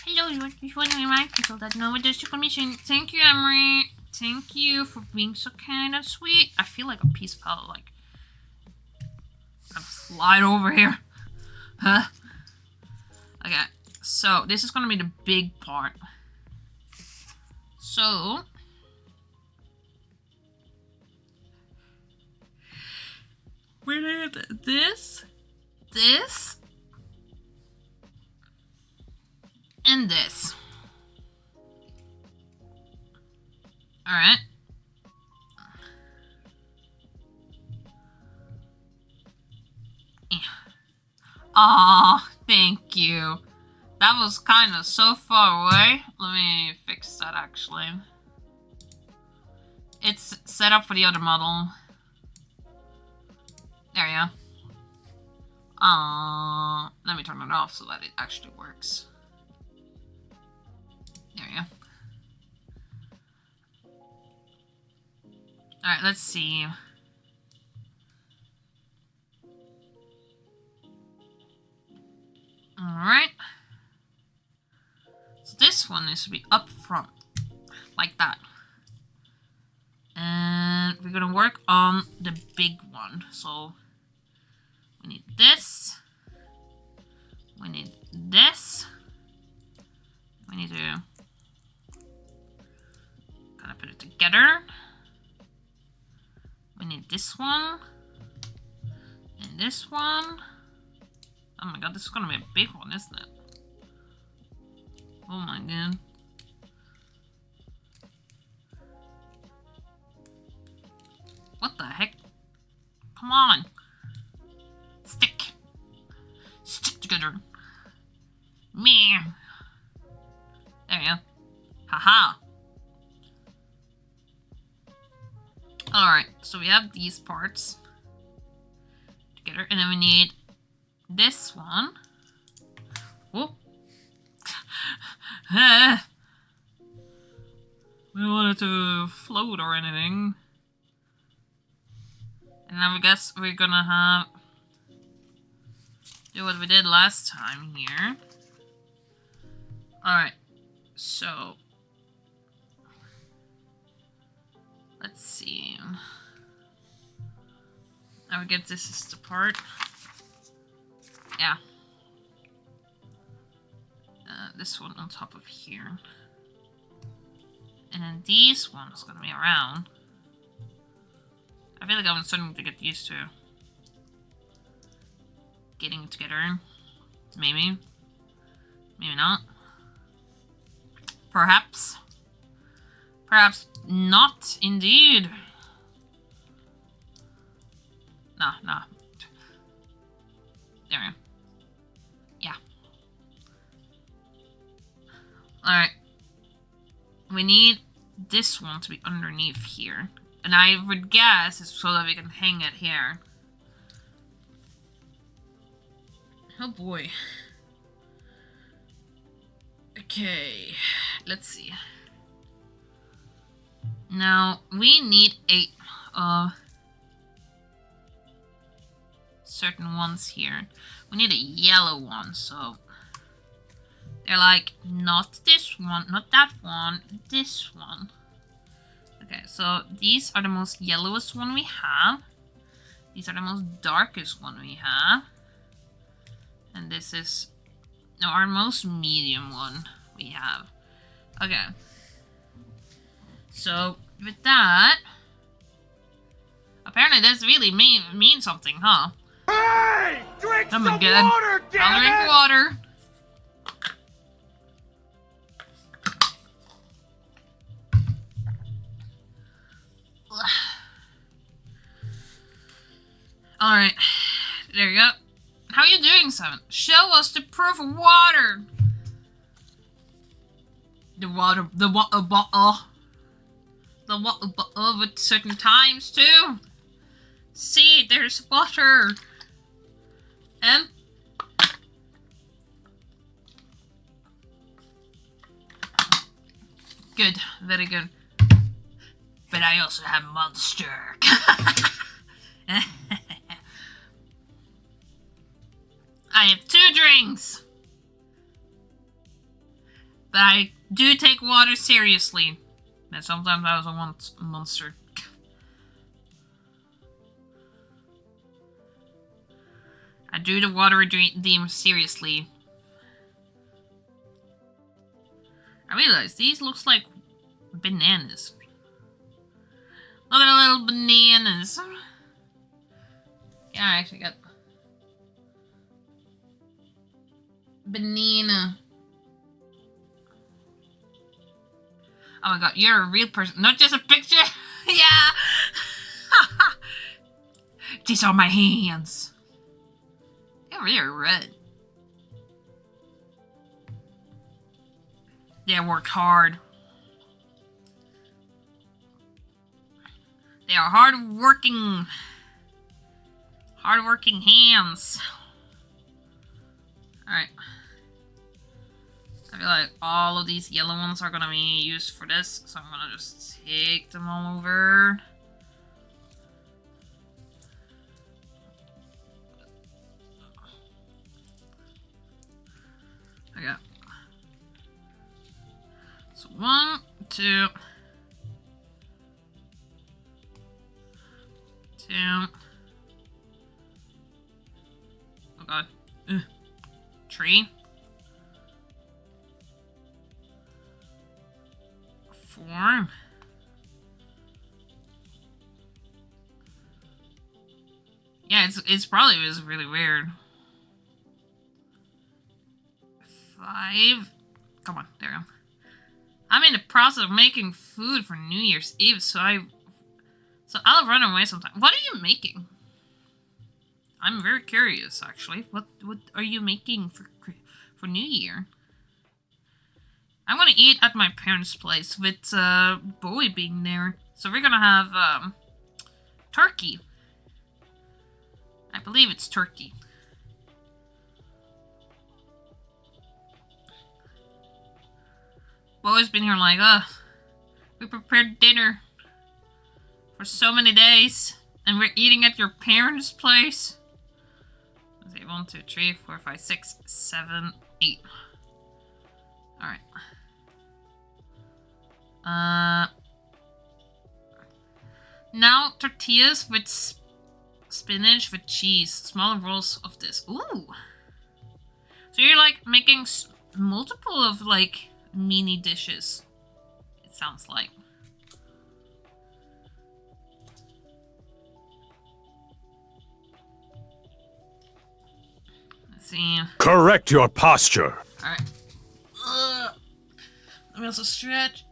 Hello, you want to remind people that Noova does your commission. Thank you, Emery. Thank you for being so kind and sweet. I feel like a piece fell like kind of slide over here. Huh? Okay, so this is gonna be the big part. So we need this, and this. Alright. Aw, thank you. That was kind of so far away. Let me fix that actually. It's set up for the other model. There you go. Let me turn it off so that it actually works. There we go. Alright, let's see. Alright. So this one needs to be up front. Like that. And we're gonna work on the big one. So we need this. We need this. We need to kind of put it together. We need this one. And this one. Oh my god, this is gonna be a big one, isn't it? Oh my god. What the heck? Come on. Stick. Stick together. Man. There we go. Haha. Alright, so we have these parts together, and then we need this one. Whoop. We don't want it to float or anything. And then I guess we're gonna have do what we did last time here. Alright, so let's see. I would get this is the part. Yeah. This one on top of here. And then these ones gonna be around. I feel like I'm starting to get used to getting it together. Maybe. Maybe not. Perhaps. Perhaps not, indeed. Nah. There we go. Yeah. Alright. We need this one to be underneath here. And I would guess it's so that we can hang it here. Oh boy. Okay. Let's see. Now, we need a certain ones here. We need a yellow one, so they're like, not this one, not that one, this one. Okay, so these are the most yellowest one we have. These are the most darkest one we have. And this is our most medium one we have. Okay. So, with that, apparently this really means something, huh? Hey! Drink some water, damn I'll drink it! water. Alright. There you go. How are you doing, Seven? Show us the proof of water! The water bottle. The water bottle with certain times, too. See, there's water. Good, very good. But I also have Monster. I have 2 drinks. But I do take water seriously. And sometimes I also want Monster. I do the water redeem seriously. I realize these looks like bananas. Look at the little bananas. Yeah, I actually got banana. Oh my god, you're a real person, not just a picture. Yeah. These are my hands. They're really red. They worked hard. They are hard-working hands. Alright. I feel like all of these yellow ones are gonna be used for this, so I'm gonna just take them all over. Okay. So 1, 2, 2. Oh god. 3. 4. Yeah, it's probably was really weird. 5. Come on, there we go. I'm in the process of making food for New Year's Eve, so I'll run away sometime. What are you making? I'm very curious, actually. What are you making for New Year? I want to eat at my parents' place with Bowie being there. So we're gonna have turkey. I believe it's turkey. Bowie's been here like, we prepared dinner for so many days, and we're eating at your parents' place. Let's see, 1, 2, 3, 4, 5, 6, 7, 8. Alright. Now tortillas with spinach with cheese. Smaller rolls of this. Ooh! So you're like making multiple of like mini dishes. It sounds like. Let's see. Correct your posture. Alright. Let me also stretch.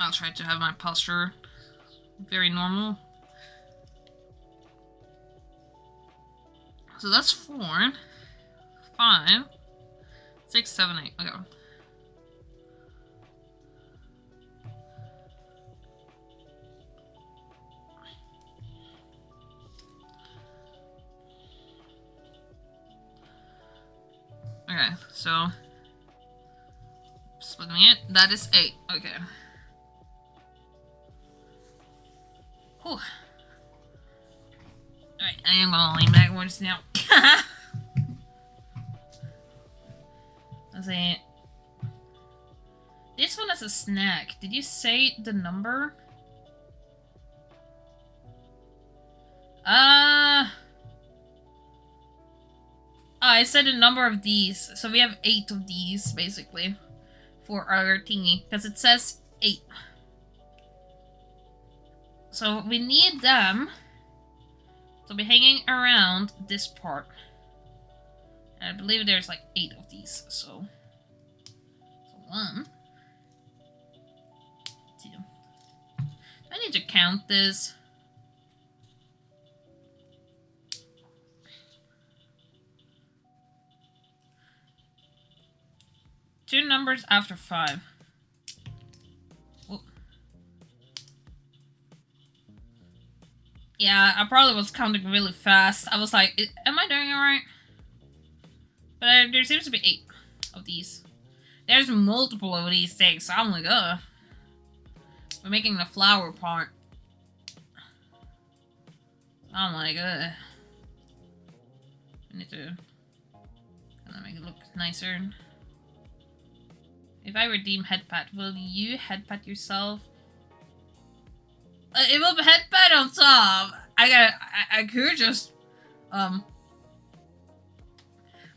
I'll try to have my posture very normal. So that's 4, 5, 6, 7, 8. Okay. Okay, so splitting it. That is 8. Okay. Whew. Alright, I am gonna lean backwards now. Let's see. This one is a snack. Did you say the number? I said the number of these. So we have 8 of these, basically. For our thingy. Because it says 8. So we need them to be hanging around this part. And I believe there's like 8 of these, so 1, 2. I need to count this. Two numbers after 5. Whoop. Yeah, I probably was counting really fast. I was like, am I doing it right? But there seems to be 8 of these. There's multiple of these things, so I'm like, we're making the flower part. I'm like, I need to kind of make it look nicer. If I redeem headpat, will you headpat yourself? It will be headpat on top. I could just,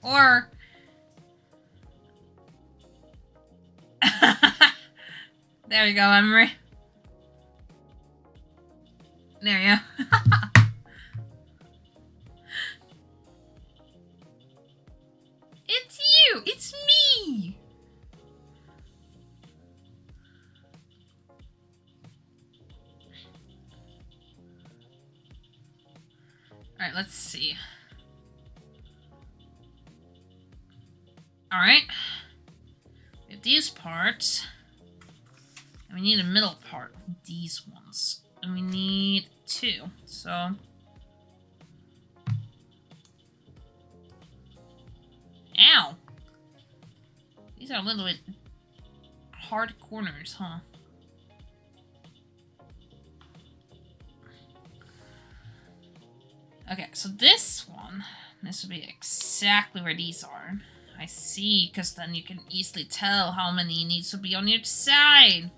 or there you go, Emery. There you go. It's you! It's me! Alright, let's see. Alright. We have these parts. And we need a middle part of these ones. And we need 2. So These are a little bit hard corners, huh? Okay, so this one, this would be exactly where these are. I see, because then you can easily tell how many needs to be on each side.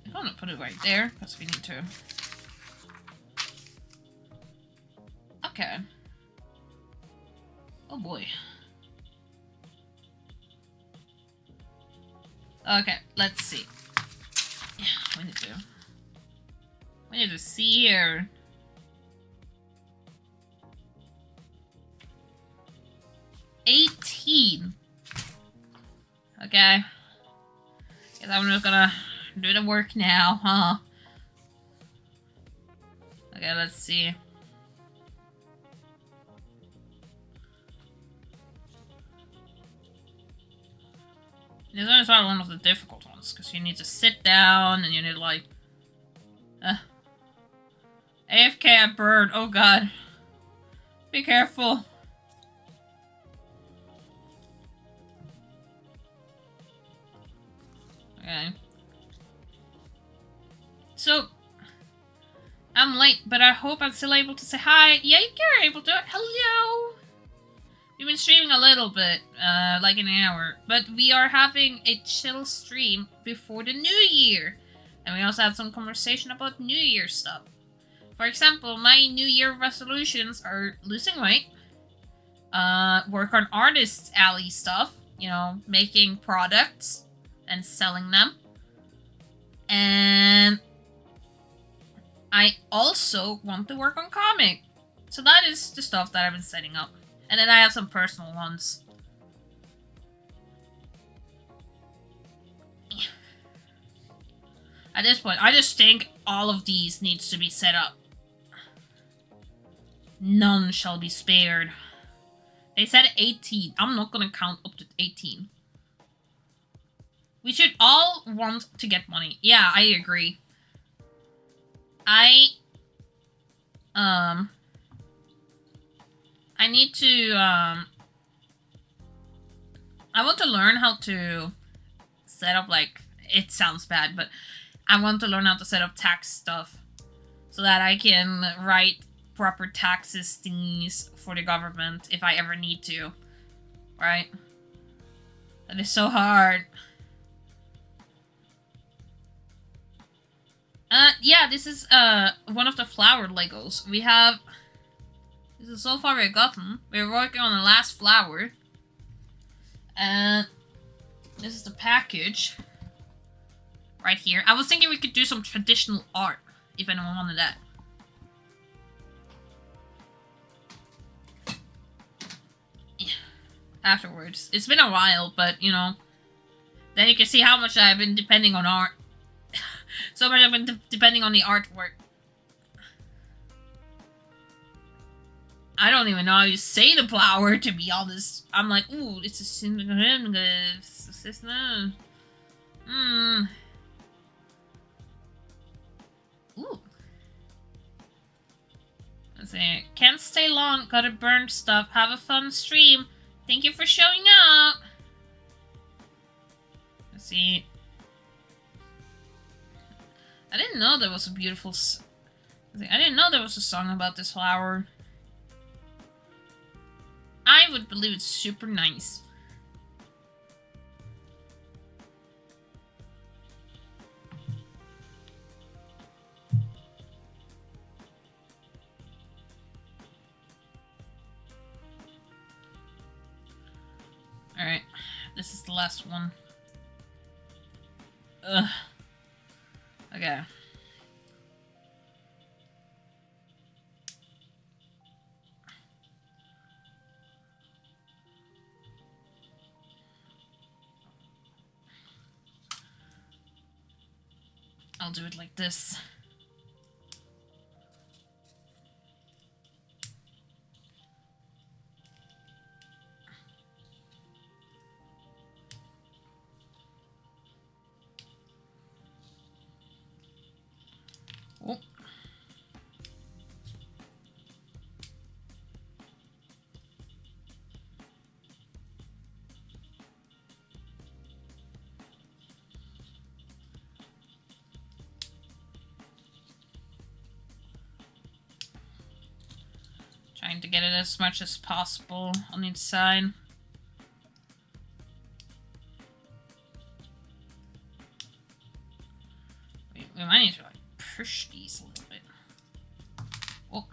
I'm gonna put it right there, because we need to. Okay. Oh boy. Okay, let's see. Yeah, we need to see here. $18. Okay. Guess I'm just gonna do the work now, huh? Okay, let's see. This one is probably one of the difficult ones, because you need to sit down, and you need, like... AFK at bird, oh god. Be careful. Okay. So... I'm late, but I hope I'm still able to say hi. Yeah, you're able to. Hello! We've been streaming a little bit, like an hour, but we are having a chill stream before the new year. And we also had some conversation about New Year stuff. For example, my New Year resolutions are losing weight, work on Artist Alley stuff, you know, making products and selling them. And I also want to work on comic. So that is the stuff that I've been setting up. And then I have some personal ones. At this point, I just think all of these needs to be set up. None shall be spared. They said 18. I'm not gonna count up to 18. We should all want to get money. Yeah, I agree. I need to, I want to learn how to set up, like, it sounds bad, but I want to learn how to set up tax stuff so that I can write proper taxes thingies for the government if I ever need to, right? That is so hard. Yeah, this is, one of the flower Legos. We have... This is so far we've gotten. We're working on the last flower. And this is the package. Right here. I was thinking we could do some traditional art, if anyone wanted that. Yeah. Afterwards. It's been a while, but, you know. Then you can see how much I've been depending on art. So much I've been depending on the artwork. I don't even know how you say the flower, to be honest. I'm like, ooh, it's a system. Ooh. Let's see. Can't stay long. Gotta burn stuff. Have a fun stream. Thank you for showing up. Let's see. I didn't know there was a beautiful... I didn't know there was a song about this flower. I would believe it's super nice. Alright, this is the last one. Ugh. Okay. I'll do it like this. Oh. Trying to get it as much as possible on each side. We might need to like push these a little bit. Oh.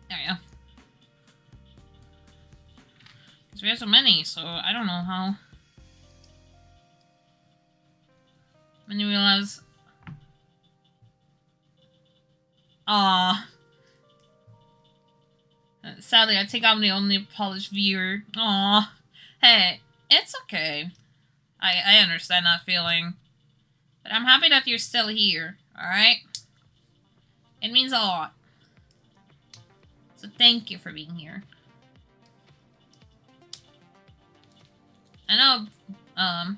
There we go. Because we have so many, so I don't know how many we'll have. Aww. Sadly, I think I'm the only polished viewer. Aww. Hey, it's okay. I understand that feeling. But I'm happy that you're still here, alright? It means a lot. So thank you for being here. I know, yeah.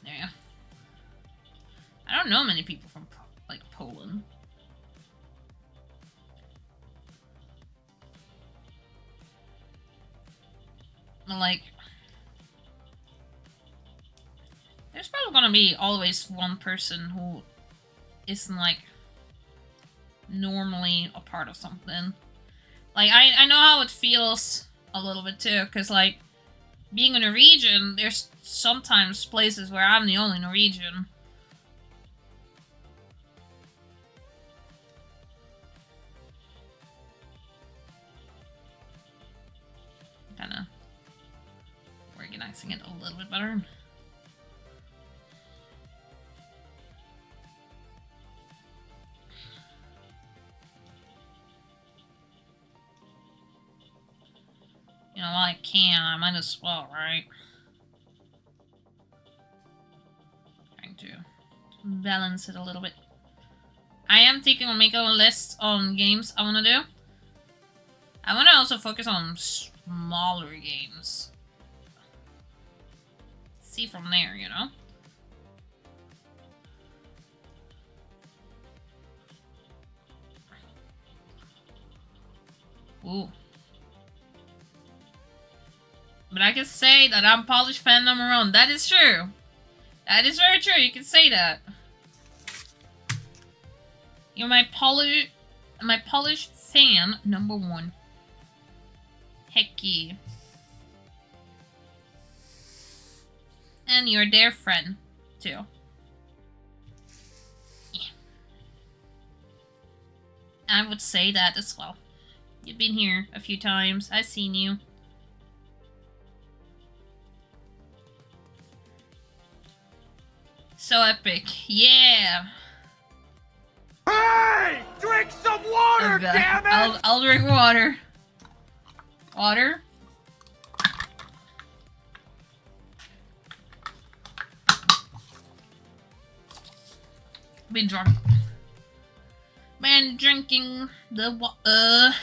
There you go. I don't know many people from, like, Poland. Like, there's probably gonna be always one person who isn't, like, normally a part of something. Like, I know how it feels a little bit, too, because, like, being a Norwegian, there's sometimes places where I'm the only Norwegian. Kind of organizing it a little bit better. You know, while I can, I might as well, right? Trying to balance it a little bit. I am thinking of making a list on games I want to do. I want to also focus on smaller games. See from there, you know? Ooh. But I can say that I'm Polish fan number one. That is true. That is very true. You can say that. You're my Polish fan number one. Heck yeah. And you're their friend, too. Yeah. I would say that as well. You've been here a few times. I've seen you. So epic. Yeah. Hey! Drink some water, Oh, damn it! I'll drink water. Water? Been drunk. Been drinking the water.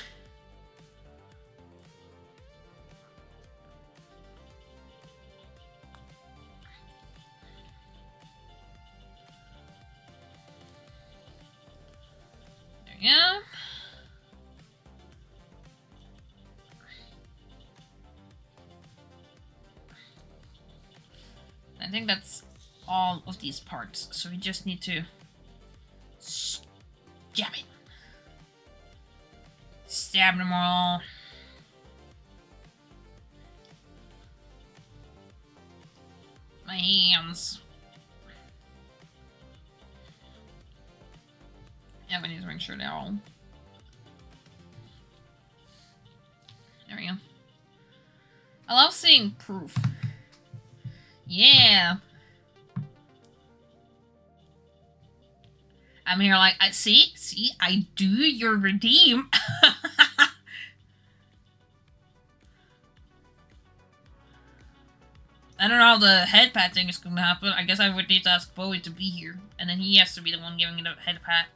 There you go. I think that's all of these parts, so we just need to stab it. Stab them all. My hands. Yeah, we need to make sure they're all. There we go. I love seeing proof. Yeah. I'm here like, see, I do your redeem. I don't know how the head pat thing is going to happen. I guess I would need to ask Bowie to be here. And then he has to be the one giving it a head pat.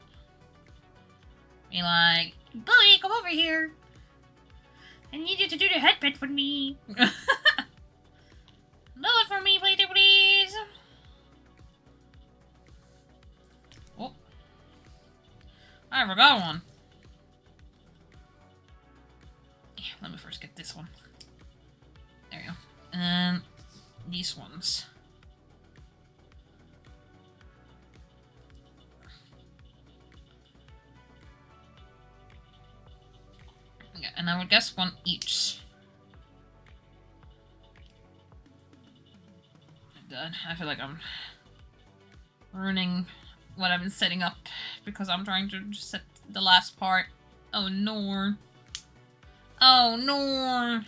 Be like, Bully, come over here. I need you to do the headband for me. Do it for me, please. Oh. I forgot one. Yeah, let me first get this one. There you go. And these ones. Yeah, and I would guess one each. Done. I feel like I'm ruining what I've been setting up because I'm trying to set the last part. Oh no. Oh no.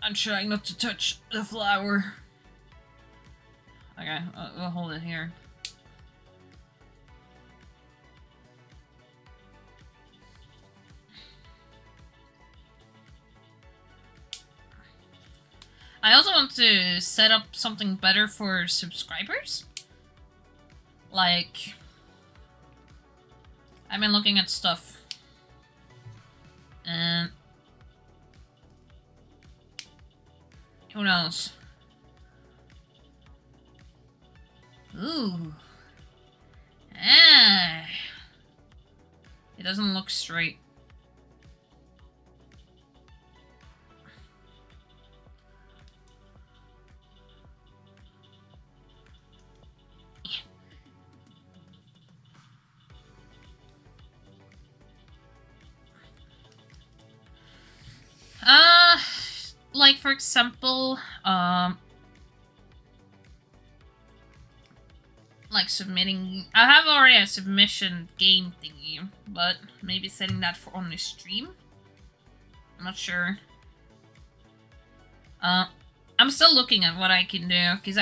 I'm trying not to touch the flower. Okay, we'll hold it here. I also want to set up something better for subscribers. Like, I've been looking at stuff. And who knows? Ooh. Ah. It doesn't look straight. Like for example, like submitting. I have already a submission game thingy, but maybe setting that for on the stream. I'm not sure. I'm still looking at what I can do because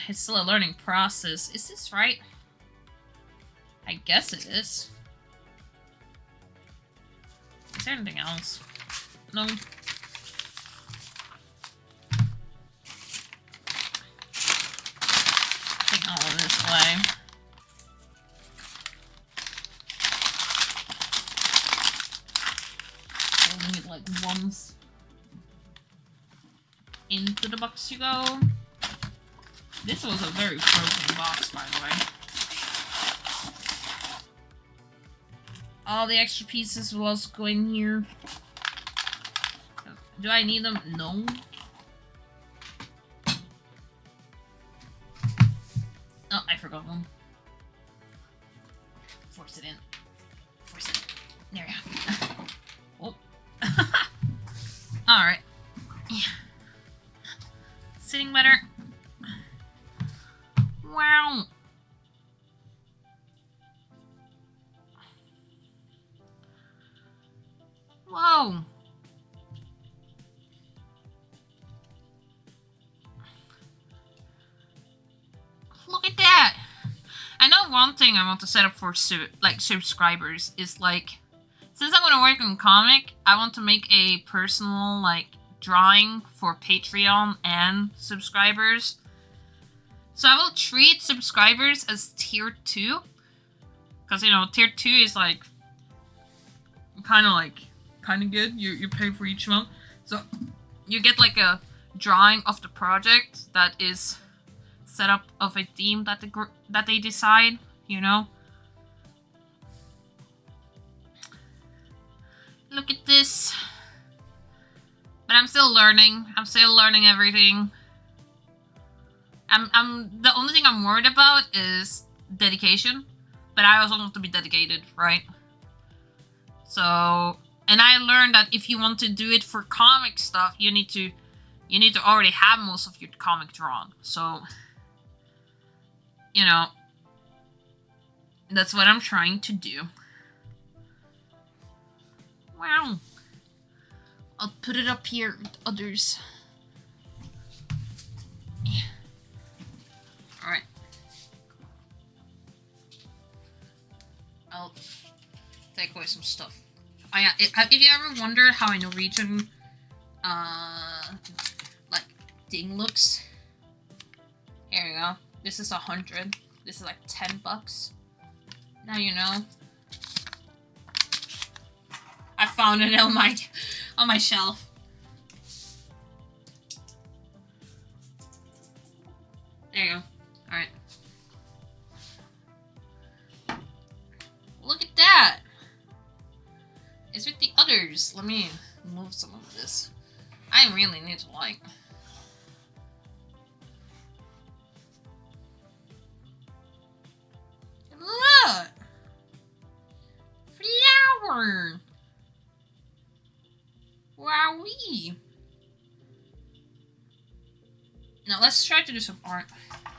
it's still a learning process. Is this right? I guess it is. Is there anything else? No. All this way. Holding it like once. Into the box you go. This was a very broken box, by the way. All the extra pieces will also go in here. Do I need them? No. Oh, I forgot one. Force it in. Force it in. There we go. Oh. Alright. Yeah. Sitting better. Wow. Whoa. Look at that! I know one thing I want to set up for subscribers is like, since I'm gonna work on comic, I want to make a personal like drawing for Patreon and subscribers. So I will treat subscribers as tier 2, because you know tier 2 is like kind of good. You pay for each month, so you get like a drawing of the project that is setup of a theme that they decide, you know. Look at this. But I'm still learning. I'm still learning everything. I'm the only thing I'm worried about is dedication, but I also want to be dedicated, right? So, and I learned that if you want to do it for comic stuff, you need to already have most of your comic drawn. So, you know, that's what I'm trying to do. Wow. I'll put it up here with others. Yeah. Alright. I'll take away some stuff. If you ever wondered how a Norwegian, like, thing looks, here you go. This is 100. This is like $10. Now you know. I found it on my shelf. There you go. Alright. Look at that! It's with the others. Let me move some of this. I really need to like... Look! Flower! Wowee! Now let's try to do some art.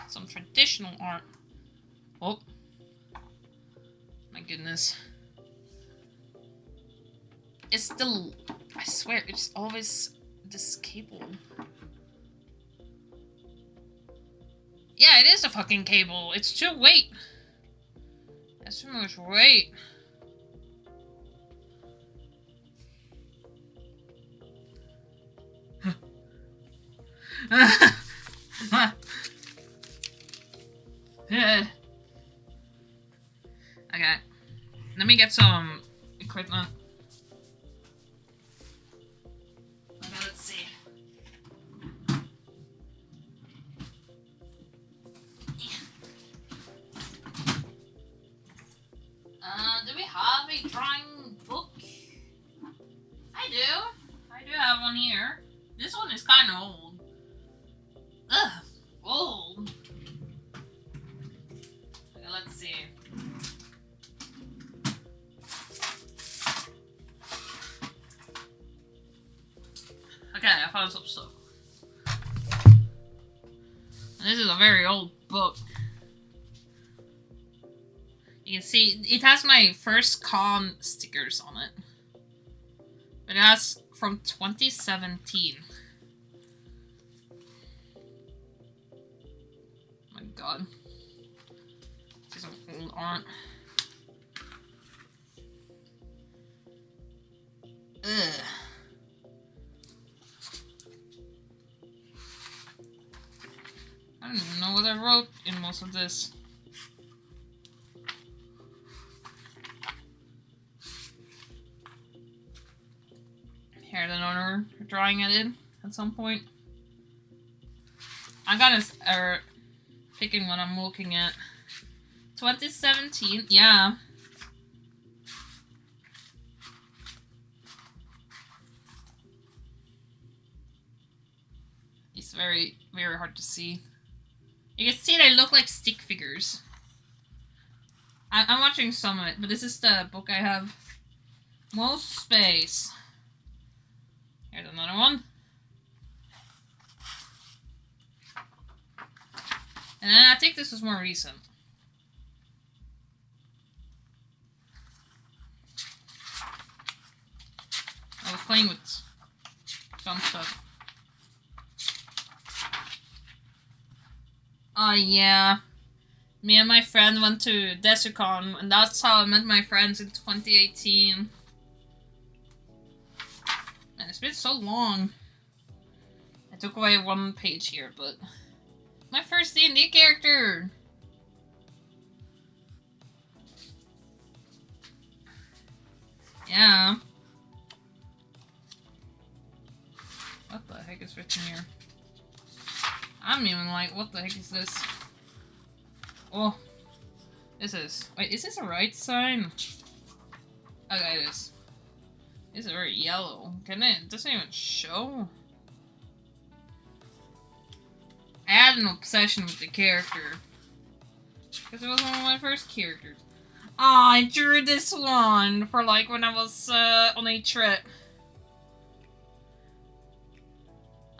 Some traditional art. Oh. My goodness. It's still... I swear, it's always this cable. Yeah, it is a fucking cable. It's too weight. That's too much weight. Okay. Let me get some equipment. Okay, let's see. Do we have a drawing book? I do have one here. This one is kind of old. Ugh, old. Okay, let's see. Okay, I found some stuff. And this is a very old book. You can see, it has my first con stickers on it. But it has from 2017. Oh my god. These are old art. Ugh. I don't even know what I wrote in most of this. Here's another drawing I did at some point. I gotta picking what I'm looking at. 2017, yeah. It's very, very hard to see. You can see they look like stick figures. I'm watching some of it, but this is the book I have most space. Here's another one. And then I think this was more recent. I was playing with some stuff. Oh yeah. Me and my friend went to DesertCon, and that's how I met my friends in 2018. And it's been so long. I took away one page here, but... My first D&D character! Yeah. What the heck is written here? I'm even like, what the heck is this? Oh. This is... Wait, is this a right sign? Okay, it is. This is very yellow. It doesn't even show. I had an obsession with the character. Because it was one of my first characters. Oh, I drew this one for like when I was on a trip.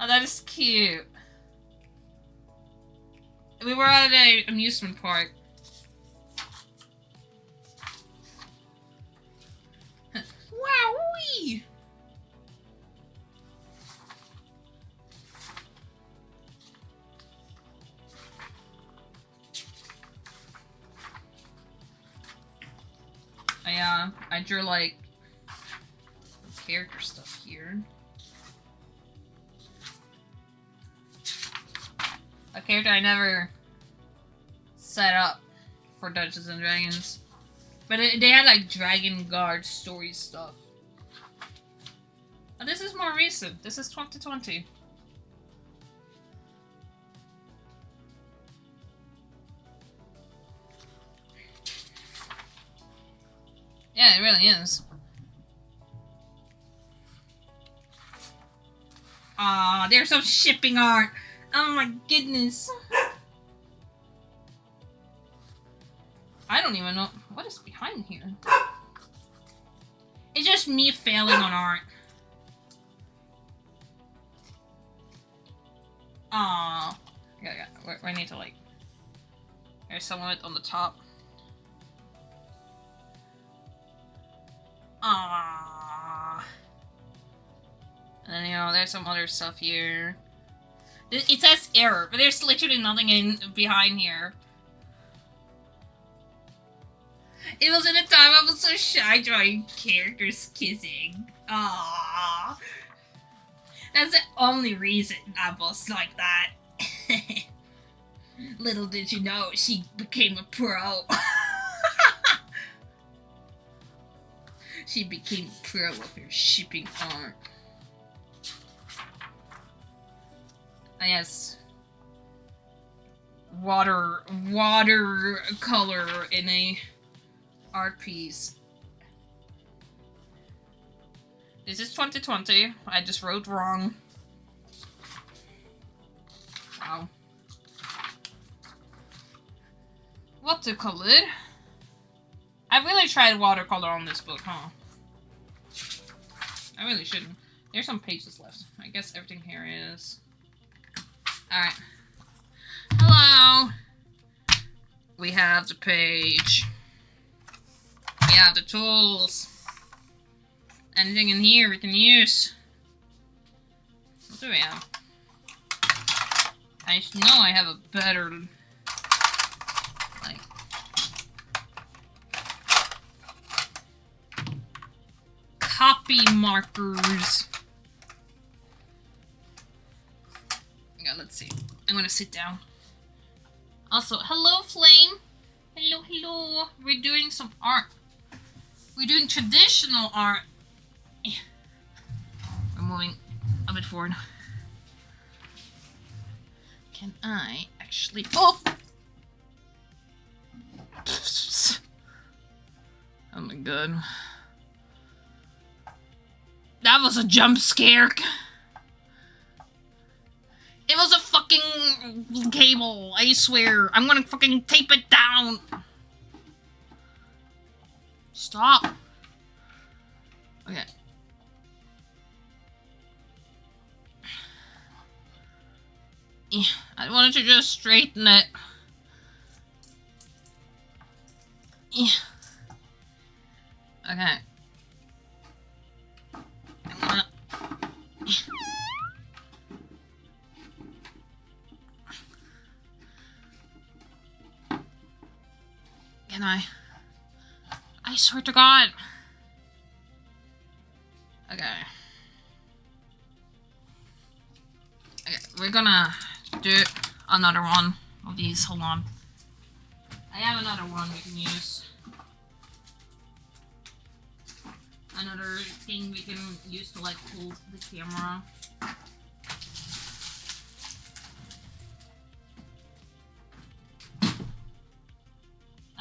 Oh, that is cute. We were at an amusement park. Wowee! Yeah, I drew like character stuff here. A character I never set up for Dungeons and Dragons. But they had like Dragon Guard story stuff. But this is more recent. This is 2020. Yeah, it really is. Aw, there's some shipping art. Oh my goodness. I don't even know what is behind here. It's just me failing on art. Aw. Yeah. We need to like. There's some of it on the top. Aww. And then, you know, there's some other stuff here. It says error, but there's literally nothing behind here. It was in a time I was so shy drawing characters kissing. Aww. That's the only reason I was like that. Little did you know, she became a pro. She became a pro of her shipping art. Ah, yes. Water color in a art piece. This is 2020. I just wrote wrong. Wow. Watercolor. I really tried watercolor on this book, huh? I really shouldn't. There's some pages left. I guess everything here is... Alright. Hello! We have the page. We have the tools. Anything in here we can use. What do we have? I know I have a better... like... copy markers. Yeah, let's see. I'm gonna sit down. Also, hello, Flame. Hello. We're doing some art. We're doing traditional art. We're moving a bit forward. Can I actually... Oh! Oh my god. That was a jump scare. It was a fucking cable, I swear. I'm gonna fucking tape it down. Stop. Okay. I wanted to just straighten it. Okay. I'm gonna... Can I swear to God. Okay. Okay, we're gonna do another one of these. Hold on. I have another one we can use. Another thing we can use to like hold the camera.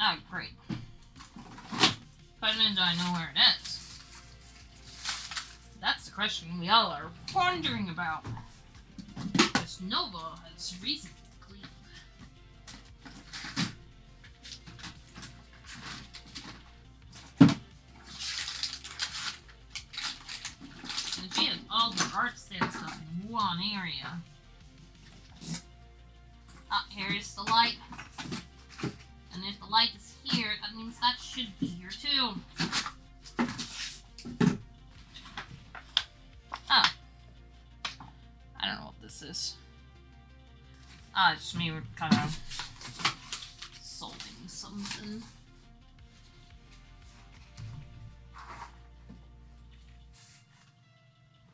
Oh, great. But do I know where it is? That's the question we all are wondering about. Because Nova has reason to clean. And she has all the art style stuff in one area. Ah, here is the light. And if the light is here, that means that should be here too. Ah. I don't know what this is. Ah, it's just me kind of solving something.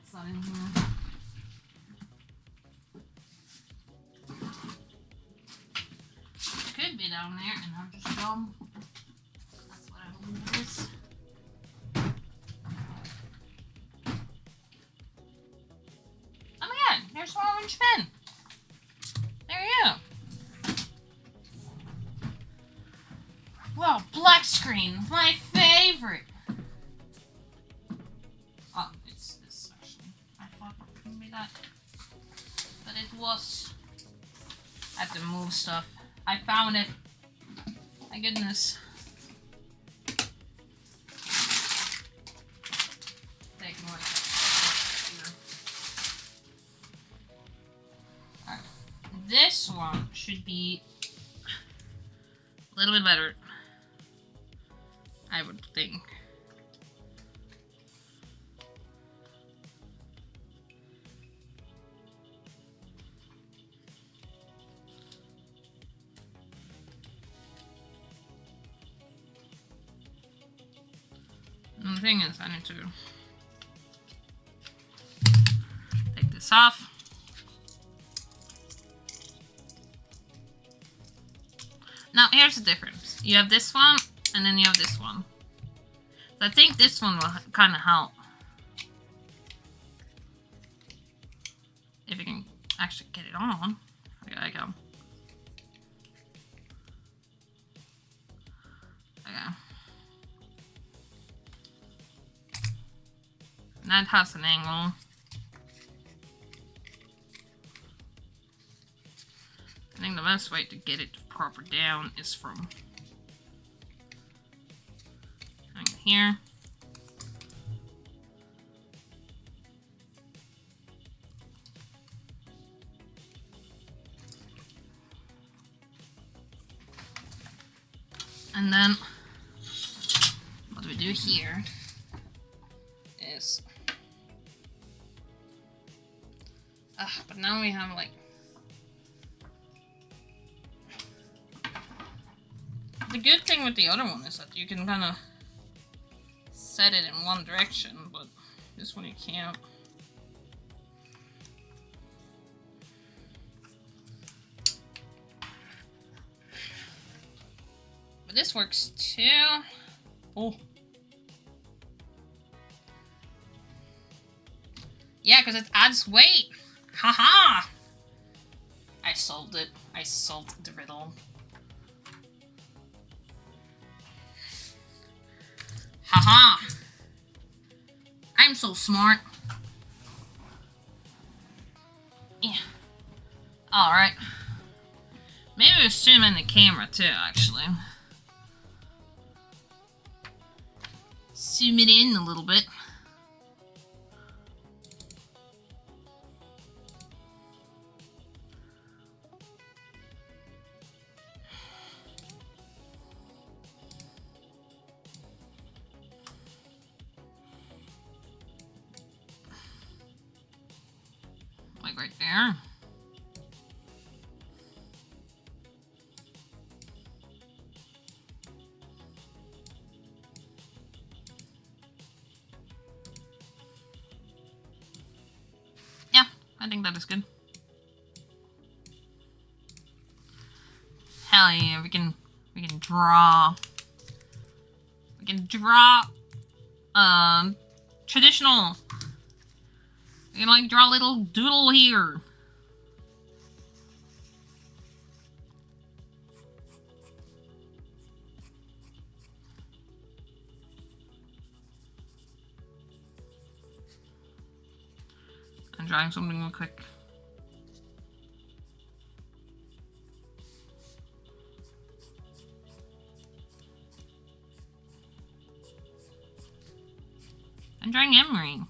It's not in here. Could be down there and I'll just gum. That's what I believe it is. Oh my god, there's an orange pen. There you go. Wow, black screen, my favorite. Oh, it's this actually. I thought it would be that. But it was. I have to move stuff. I found it. My goodness. Take more. Alright. This one should be a little bit better, I would think. And the thing is, I need to take this off. Now, here's the difference. You have this one, and then you have this one. So I think this one will kind of help. If you can actually get it on. Okay, I go. Okay. And that has an angle. I think the best way to get it proper down is from here. And then what we do here is but now we have like the good thing with the other one is that you can kind of set it in one direction, but this one you can't. But this works too. Oh. Yeah, because it adds weight. Haha! I solved it. I solved the riddle. Haha! I'm so smart. Yeah. Alright. Maybe we'll zoom in the camera too, actually. Zoom it in a little bit. Like right there. Yeah, I think that is good. Hell yeah, we can draw. We can draw traditional. You can like draw a little doodle here. I'm drawing something real quick. I'm drawing Emery.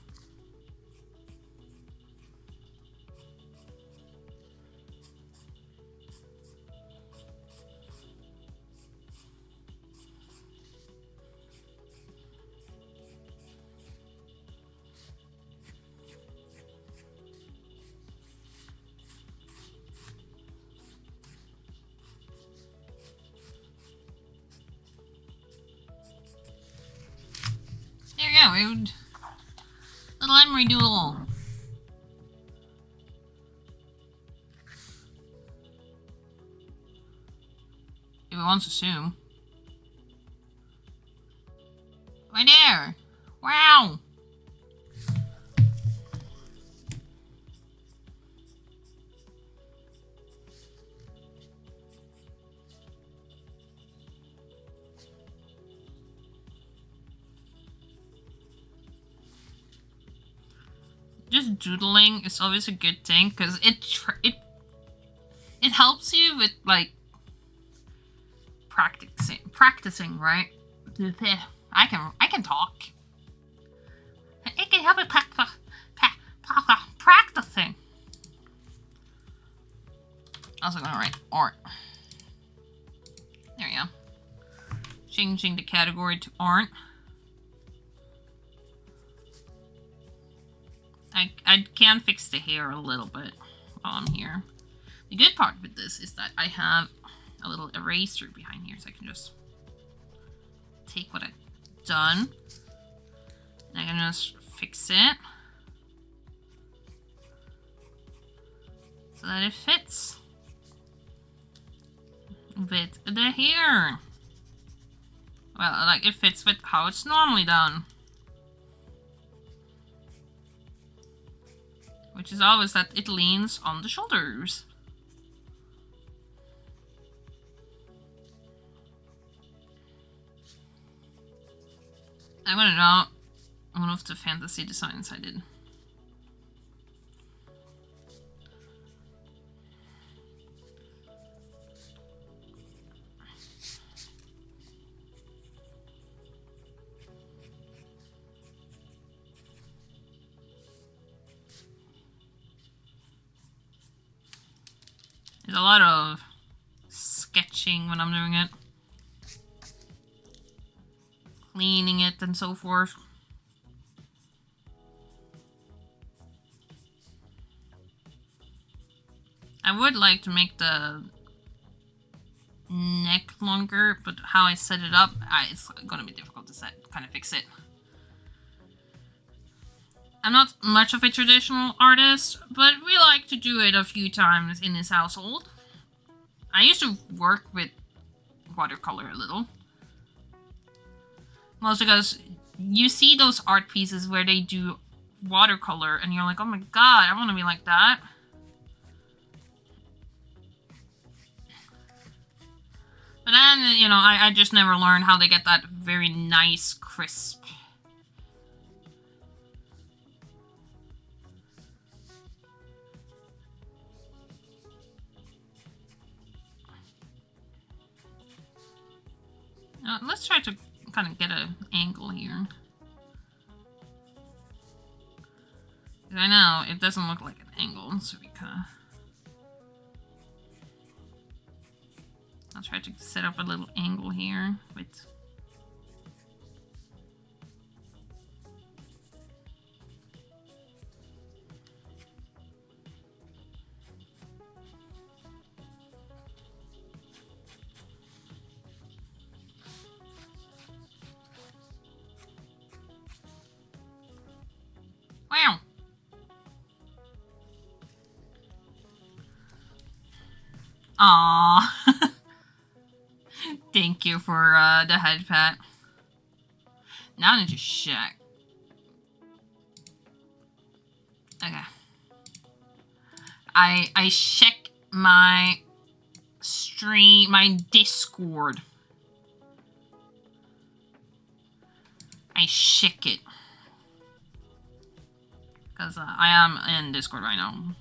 There you go, dude. Little Emery doodle. If you want to zoom. Right there. Wow. Just doodling is always a good thing because it helps you with like practicing, right? I can talk. It can help with practicing. Also gonna write art. There you go. Changing the category to art. I can fix the hair a little bit while I'm here. The good part with this is that I have a little eraser behind here, so I can just take what I've done and I can just fix it so that it fits with the hair. Well, like it fits with how it's normally done. Which is always that it leans on the shoulders. I want to know one of the fantasy designs I did. There's a lot of sketching when I'm doing it. Cleaning it and so forth. I would like to make the neck longer, but how I set it up, it's gonna be difficult to kind of fix it. I'm not much of a traditional artist, but we like to do it a few times in this household. I used to work with watercolor a little. Mostly because you see those art pieces where they do watercolor and you're like, oh my god, I want to be like that. But then, you know, I just never learned how they get that very nice, crisp. Let's try to kind of get an angle here. I know it doesn't look like an angle, so we kind of... I'll try to set up a little angle here with... Wow! Aww. Thank you for the head pat. Now I need to check. Okay. I check my stream, my Discord. I check it. Because I am in Discord right now.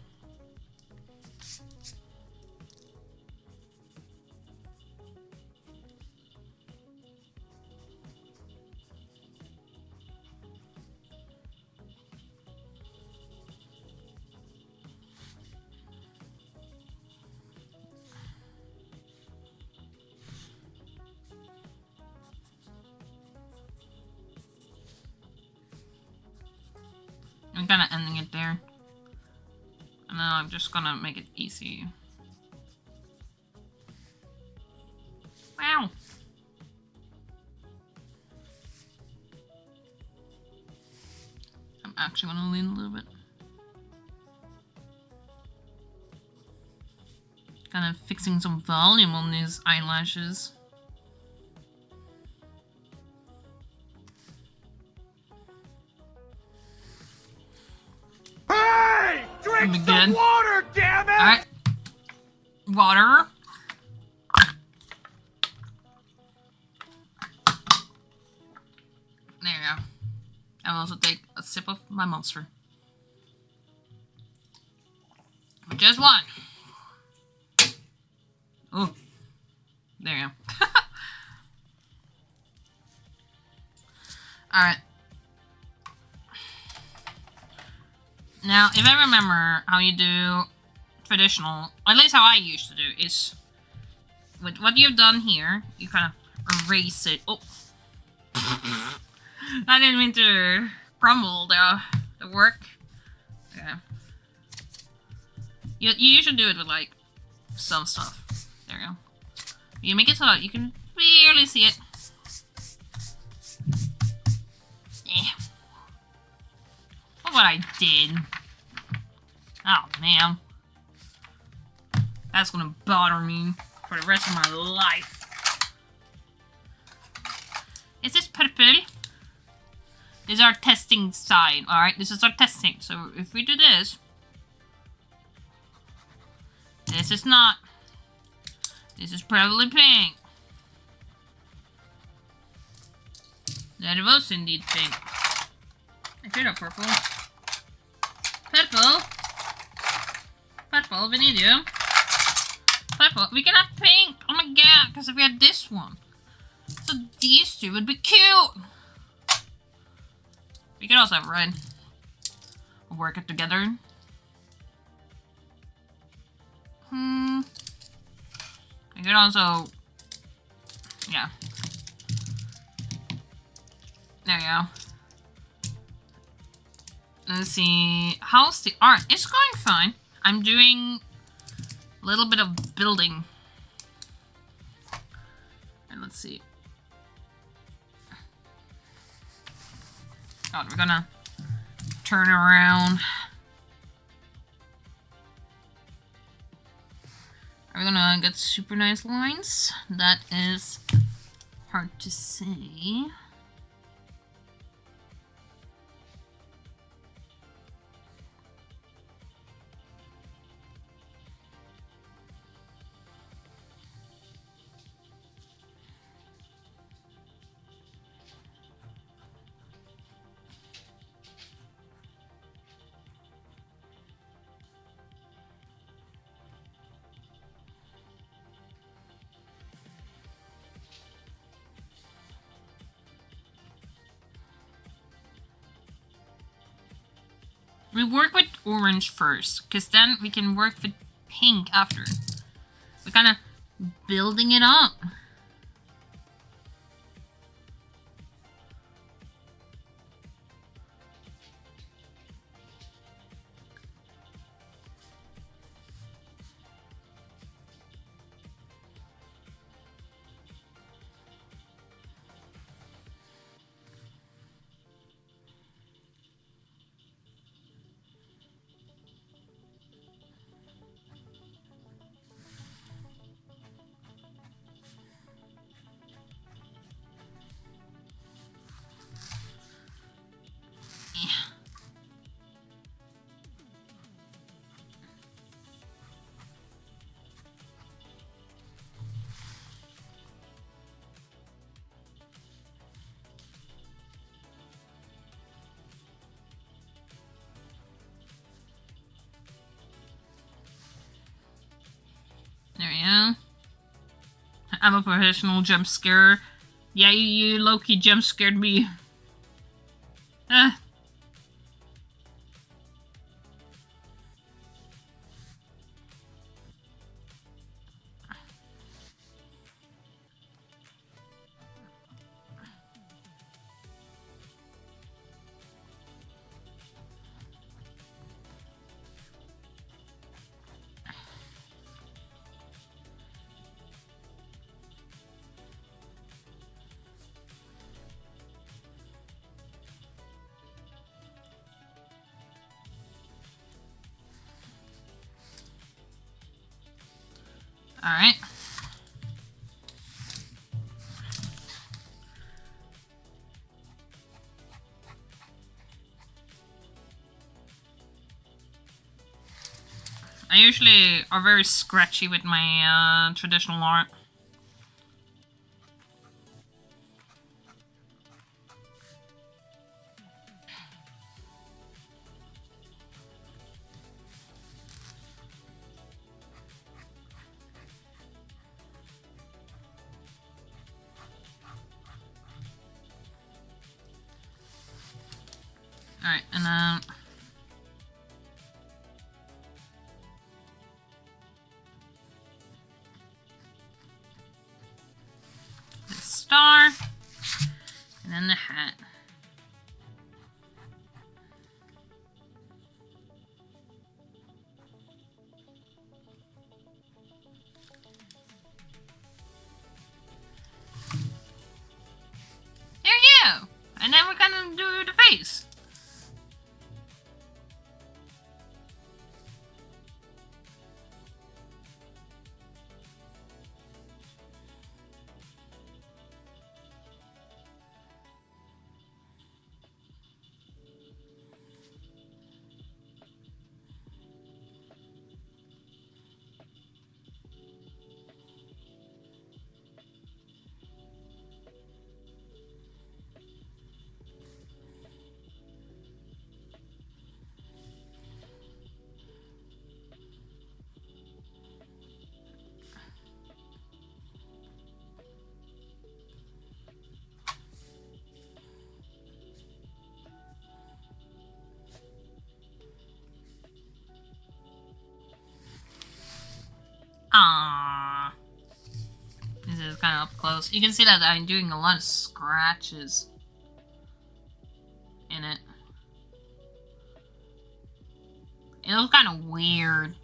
I'm kind of ending it there. And then I'm just gonna make it easy. Wow! I'm actually gonna lean a little bit. Kind of fixing some volume on these eyelashes. Hey! Drink some water, damn it! Alright. Water. There you go. I'll also take a sip of my monster. Just one. Oh. There you go. Alright. Now, if I remember how you do traditional, at least how I used to do, is with what you've done here, you kind of erase it. Oh. I didn't mean to crumble the work. Yeah. You usually do it with, like, some stuff. There you go. You make it so that you can barely see it. Yeah. Look what I did. Oh, man. That's gonna bother me for the rest of my life. Is this purple? This is our testing side, alright? This is our testing. So if we do this... This is not. This is probably pink. That was indeed pink. I could have purple. Purple. Purple, we need you. Purple, we can have pink. Oh my god, because if we had this one. So these two would be cute. We could also have red. We'll work it together. I could also... Yeah. There you go. Let's see. How's the art? It's going fine. I'm doing a little bit of building. And let's see. Oh, we're gonna turn around. Are we gonna get super nice lines? That is hard to say. We work with orange first, because then we can work with pink after. We're kind of building it up. There we go. I'm a professional jump scare. Yeah, you low-key jump scared me. Alright. I usually are very scratchy with my traditional art. Alright, and then... the star. And then the hat. There you go! And then we're gonna do the face. Ah, this is kind of up close. You can see that I'm doing a lot of scratches in it. It looks kind of weird.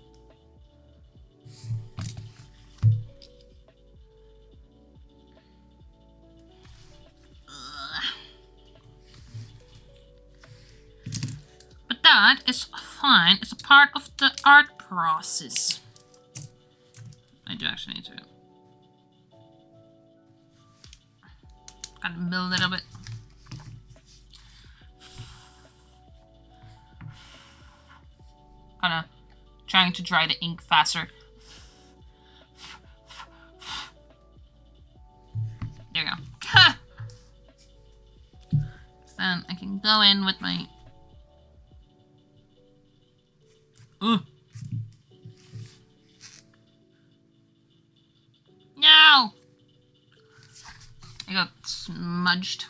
Ugh. But that is fine. It's a part of the art process. I do actually need to kind of build it a bit. Kind of trying to dry the ink faster. There you go. Then I can go in with my... Ooh. No! I got smudged.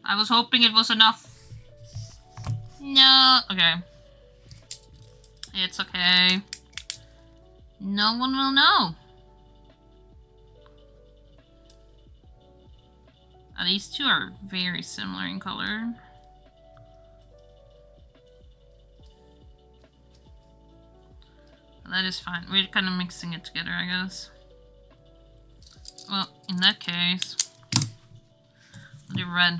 I was hoping it was enough. No. Okay. It's okay. No one will know. These two are very similar in color. That is fine. We're kind of mixing it together, I guess. Well, in that case, I'll do red.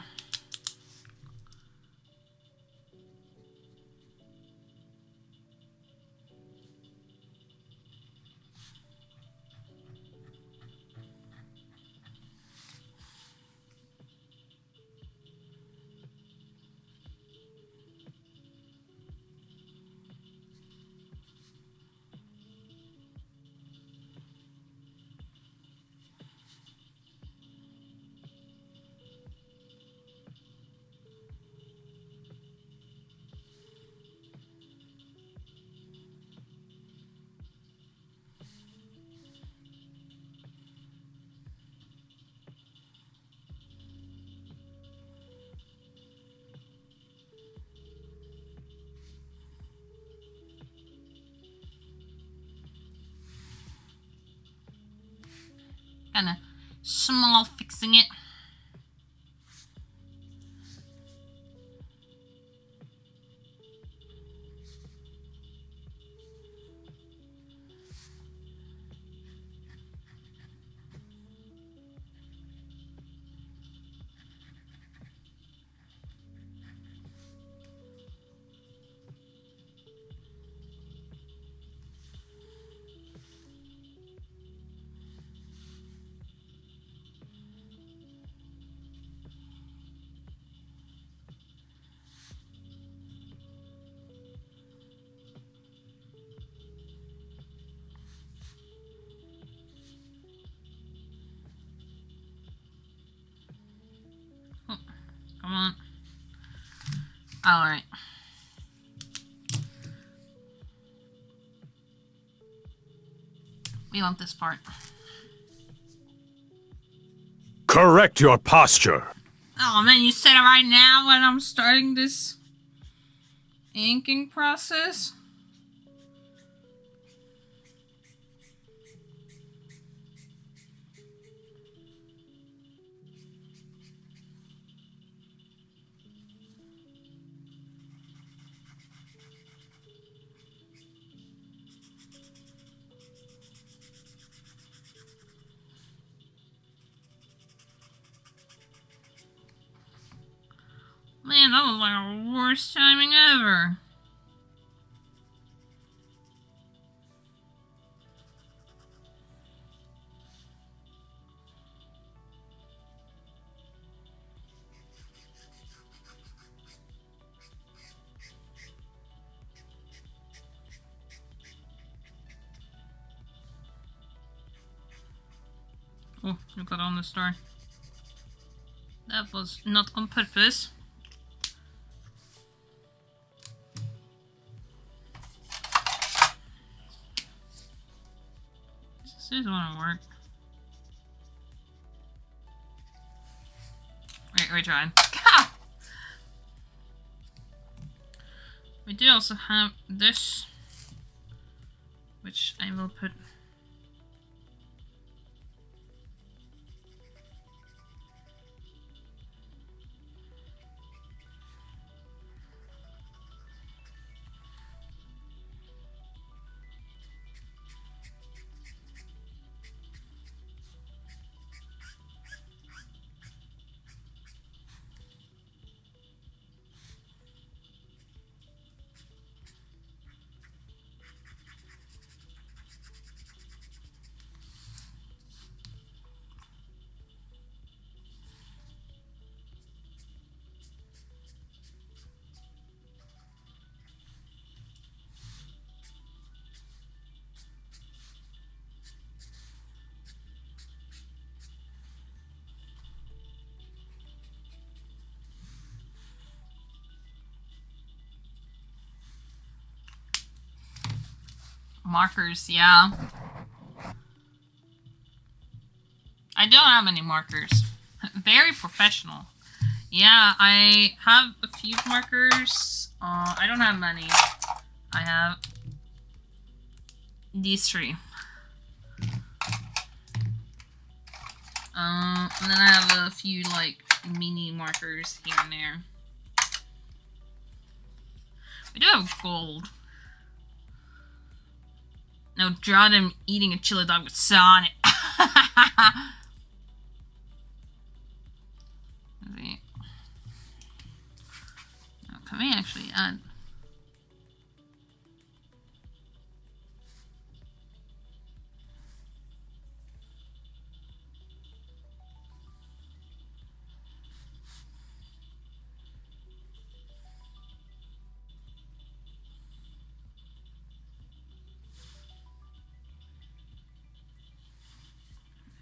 Kind of small fixing it. Come on. Alright. We want this part. Correct your posture. Oh man, you said it right now when I'm starting this inking process? Man, that was like the worst timing ever. Oh, you got on the star. That was not on purpose. This won't work. Wait, we're trying. We do also have this, which I will put. Markers, yeah. I don't have any markers. Very professional. Yeah, I have a few markers. I don't have many. I have these 3. And then I have a few, like, mini markers here and there. We do have gold. Now draw them eating a chili dog with Sonic. Now, can we actually add?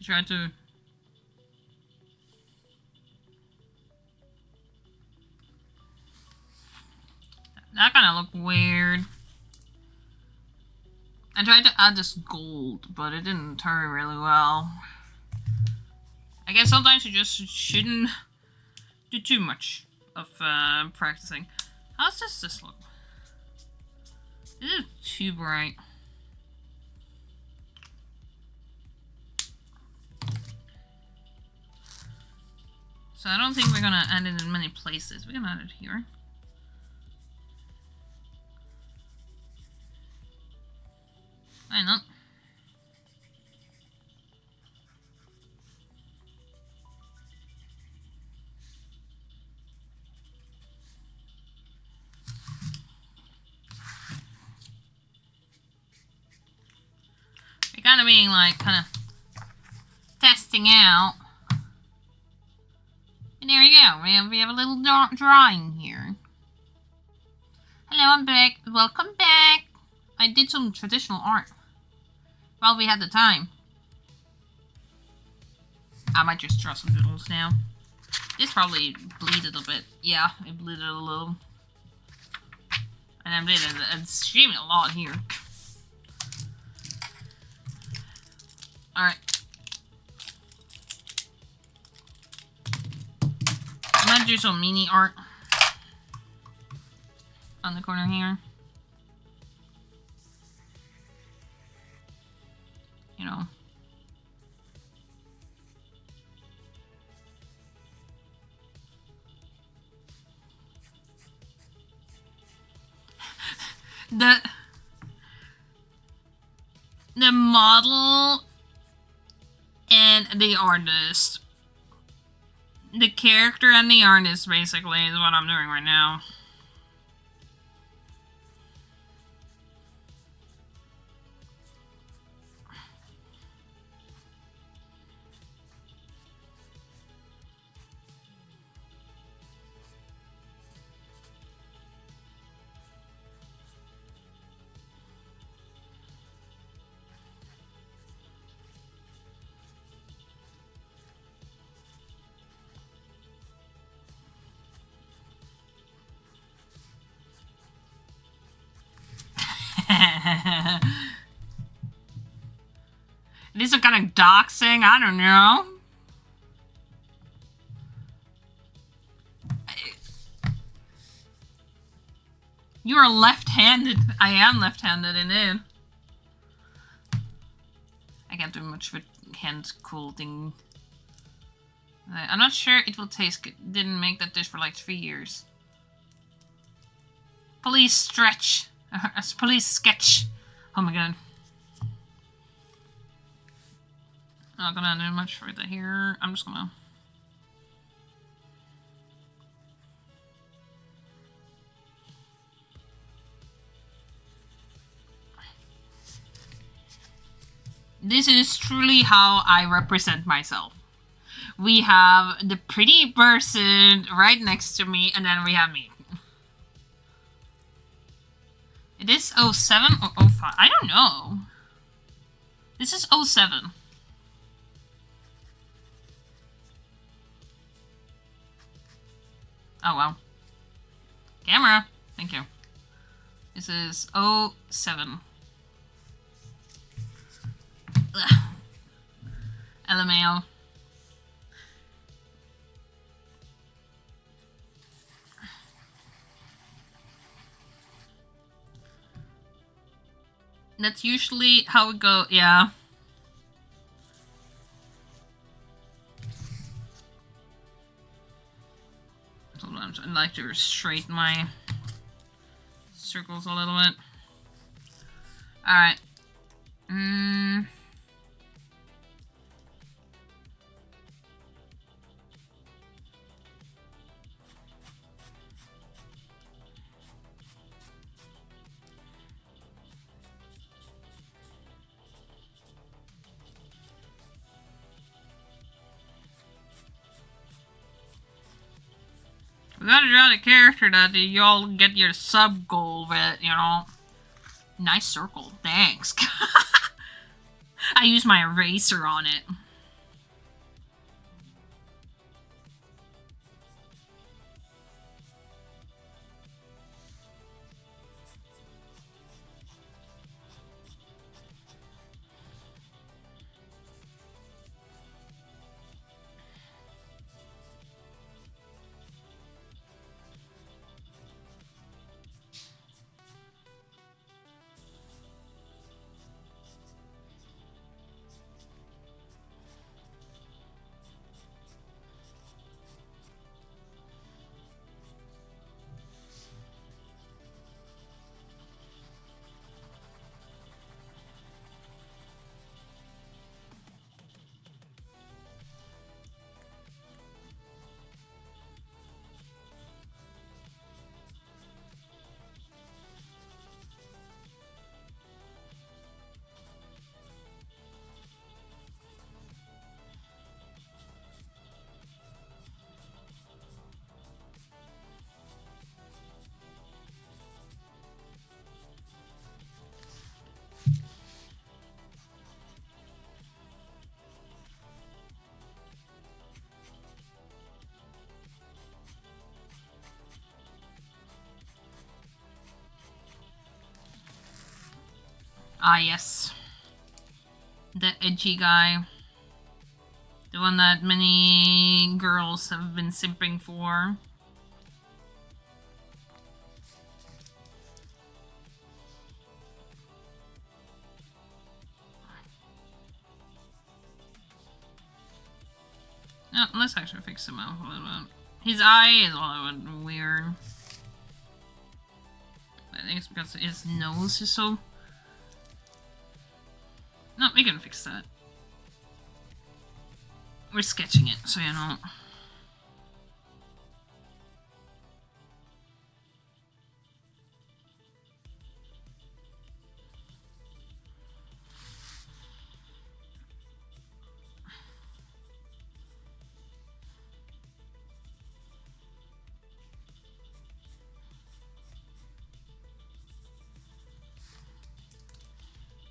Try to. That kind of looked weird. I tried to add this gold, but it didn't turn really well. I guess sometimes you just shouldn't do too much of practicing. How does this look? This is too bright. So I don't think we're gonna add it in many places. We can add it here. Why not? We're kind of being like, kind of testing out. And there you go. We have a little drawing here. Hello, I'm back. Welcome back. I did some traditional art. While we had the time. I might just draw some doodles now. This probably bleeded a bit. Yeah, it bleeded a little. And I bleeded extremely a lot here. Alright. I'm gonna do some mini art on the corner here. You know. The model and the artist. The character and the artist, basically, is what I'm doing right now. It is some kind of doxing, I don't know. You are left-handed. I am left-handed, indeed. I can't do much with hand quilting. I'm not sure it will taste good. Didn't make that dish for like 3 years. Police stretch. Police sketch. Oh my god. Not gonna do much for that here. I'm just gonna... This is truly how I represent myself. We have the pretty person right next to me, and then we have me. It is 07 or 05? I don't know. This is 07. Oh, well. Camera. Thank you. This is 07. Ugh. LMAO. That's usually how it goes, yeah. Sometimes I like to straighten my circles a little bit. Alright. We gotta draw the character that y'all get your sub goal with, you know. Nice circle, thanks. I use my eraser on it. Ah, yes. The edgy guy. The one that many girls have been simping for. No, let's actually fix him up a little bit. His eye is a little bit weird. I think it's because his nose is so... No, we can fix that. We're sketching it, so you know.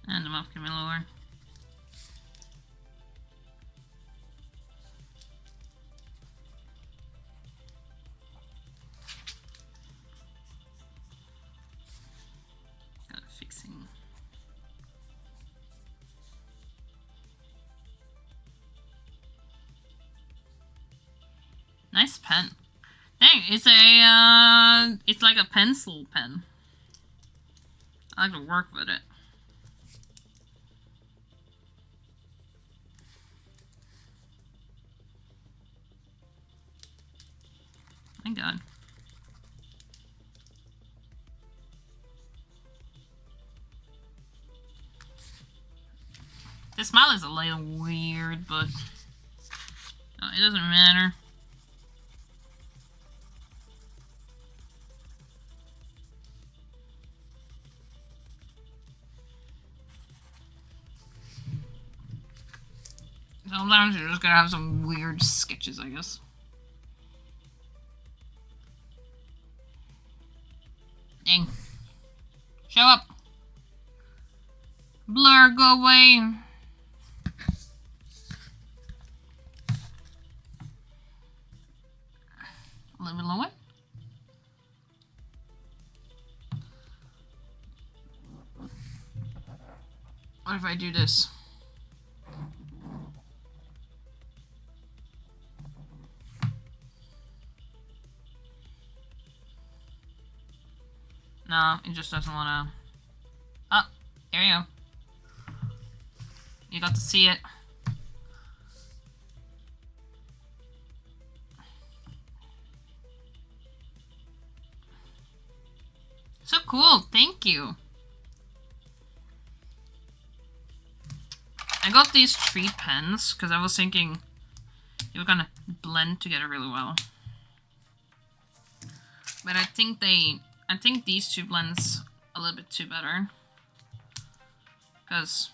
And the mouth can be lower. Kind of fixing. Nice pen. Dang, it's a it's like a pencil pen. I like to work with it. My God. The smile is a little weird, but it doesn't matter. Sometimes you're just gonna have some weird sketches, I guess. Dang. Show up. Blur, go away. A little bit lower. What if I do this? No, it just doesn't want to... Oh, there you go. You got to see it. So cool, thank you. I got these 3 pens because I was thinking they were gonna blend together really well. But I think these 2 blends a little bit too better. Because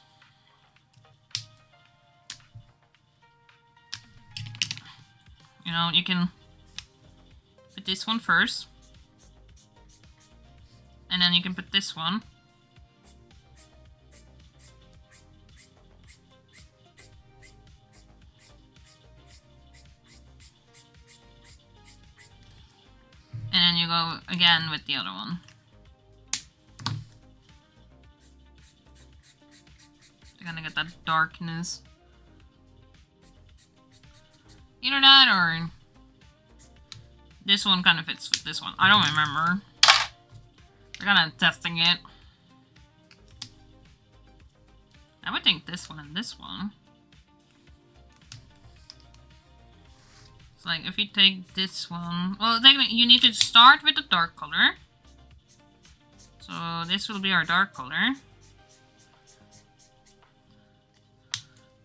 you know, you can put this one first. And then you can put this one. And then you go again with the other one. You're gonna get that darkness. Either that or this one kind of fits with this one. I don't remember. We're kind of testing it. I would think this one and this one. It's like if you take this one, well, you need to start with the dark color. So this will be our dark color.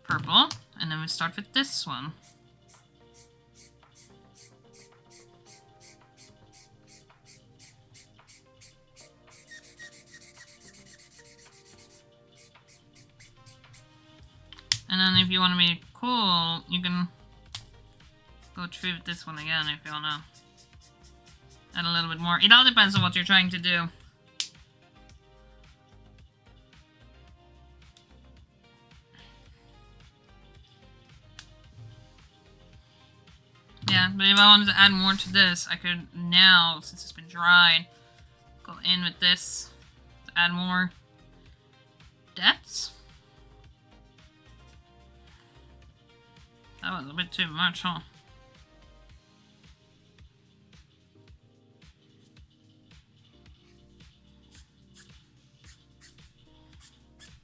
Purple. And then we start with this one. And then if you want to be cool, you can go through with this one again if you want to add a little bit more. It all depends on what you're trying to do. Yeah, but if I wanted to add more to this, I could now, since it's been dried, go in with this to add more. deaths. That was a bit too much, huh?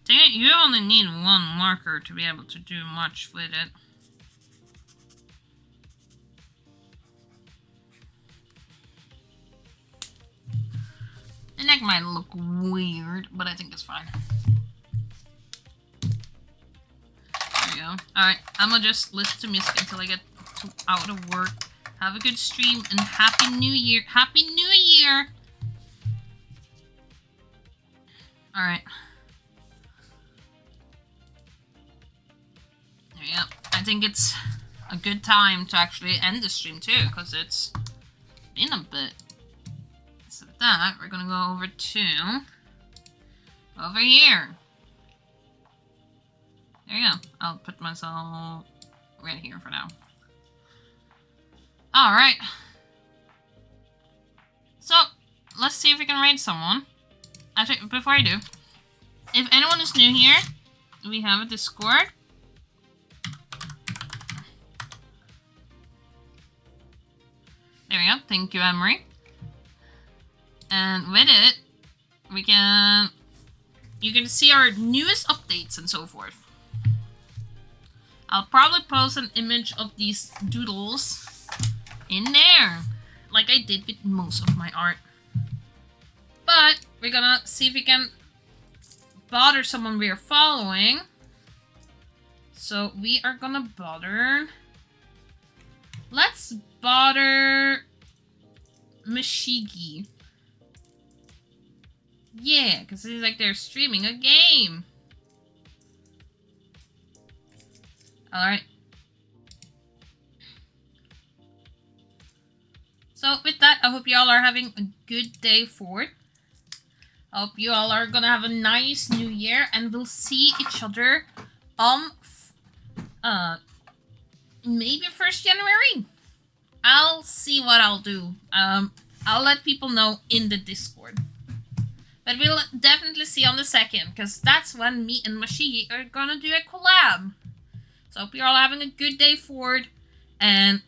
Dang it, you only need one marker to be able to do much with it. The neck might look weird, but I think it's fine. There you go. Alright, I'm gonna just listen to music until I get out of work. Have a good stream and Happy New Year! Happy New Year! Alright. There you go. I think it's a good time to actually end the stream too, because it's been a bit. So with that, we're gonna go over to over here. There you go. I'll put myself right here for now. Alright. So, let's see if we can raid someone. Actually, before I do, if anyone is new here, we have a Discord. There we go. Thank you, Emery. And with it, you can see our newest updates and so forth. I'll probably post an image of these doodles in there, like I did with most of my art. But we're gonna see if we can bother someone we are following. So we are gonna bother. Let's bother Mashigi. Yeah, because it's like they're streaming a game. Alright. So with that, I hope you all are having a good day forward. I hope you all are gonna have a nice new year, and we'll see each other maybe 1st January. I'll see what I'll do. I'll let people know in the Discord. But we'll definitely see on the 2nd, because that's when me and Mashigi are gonna do a collab. So I hope you're all having a good day forward, and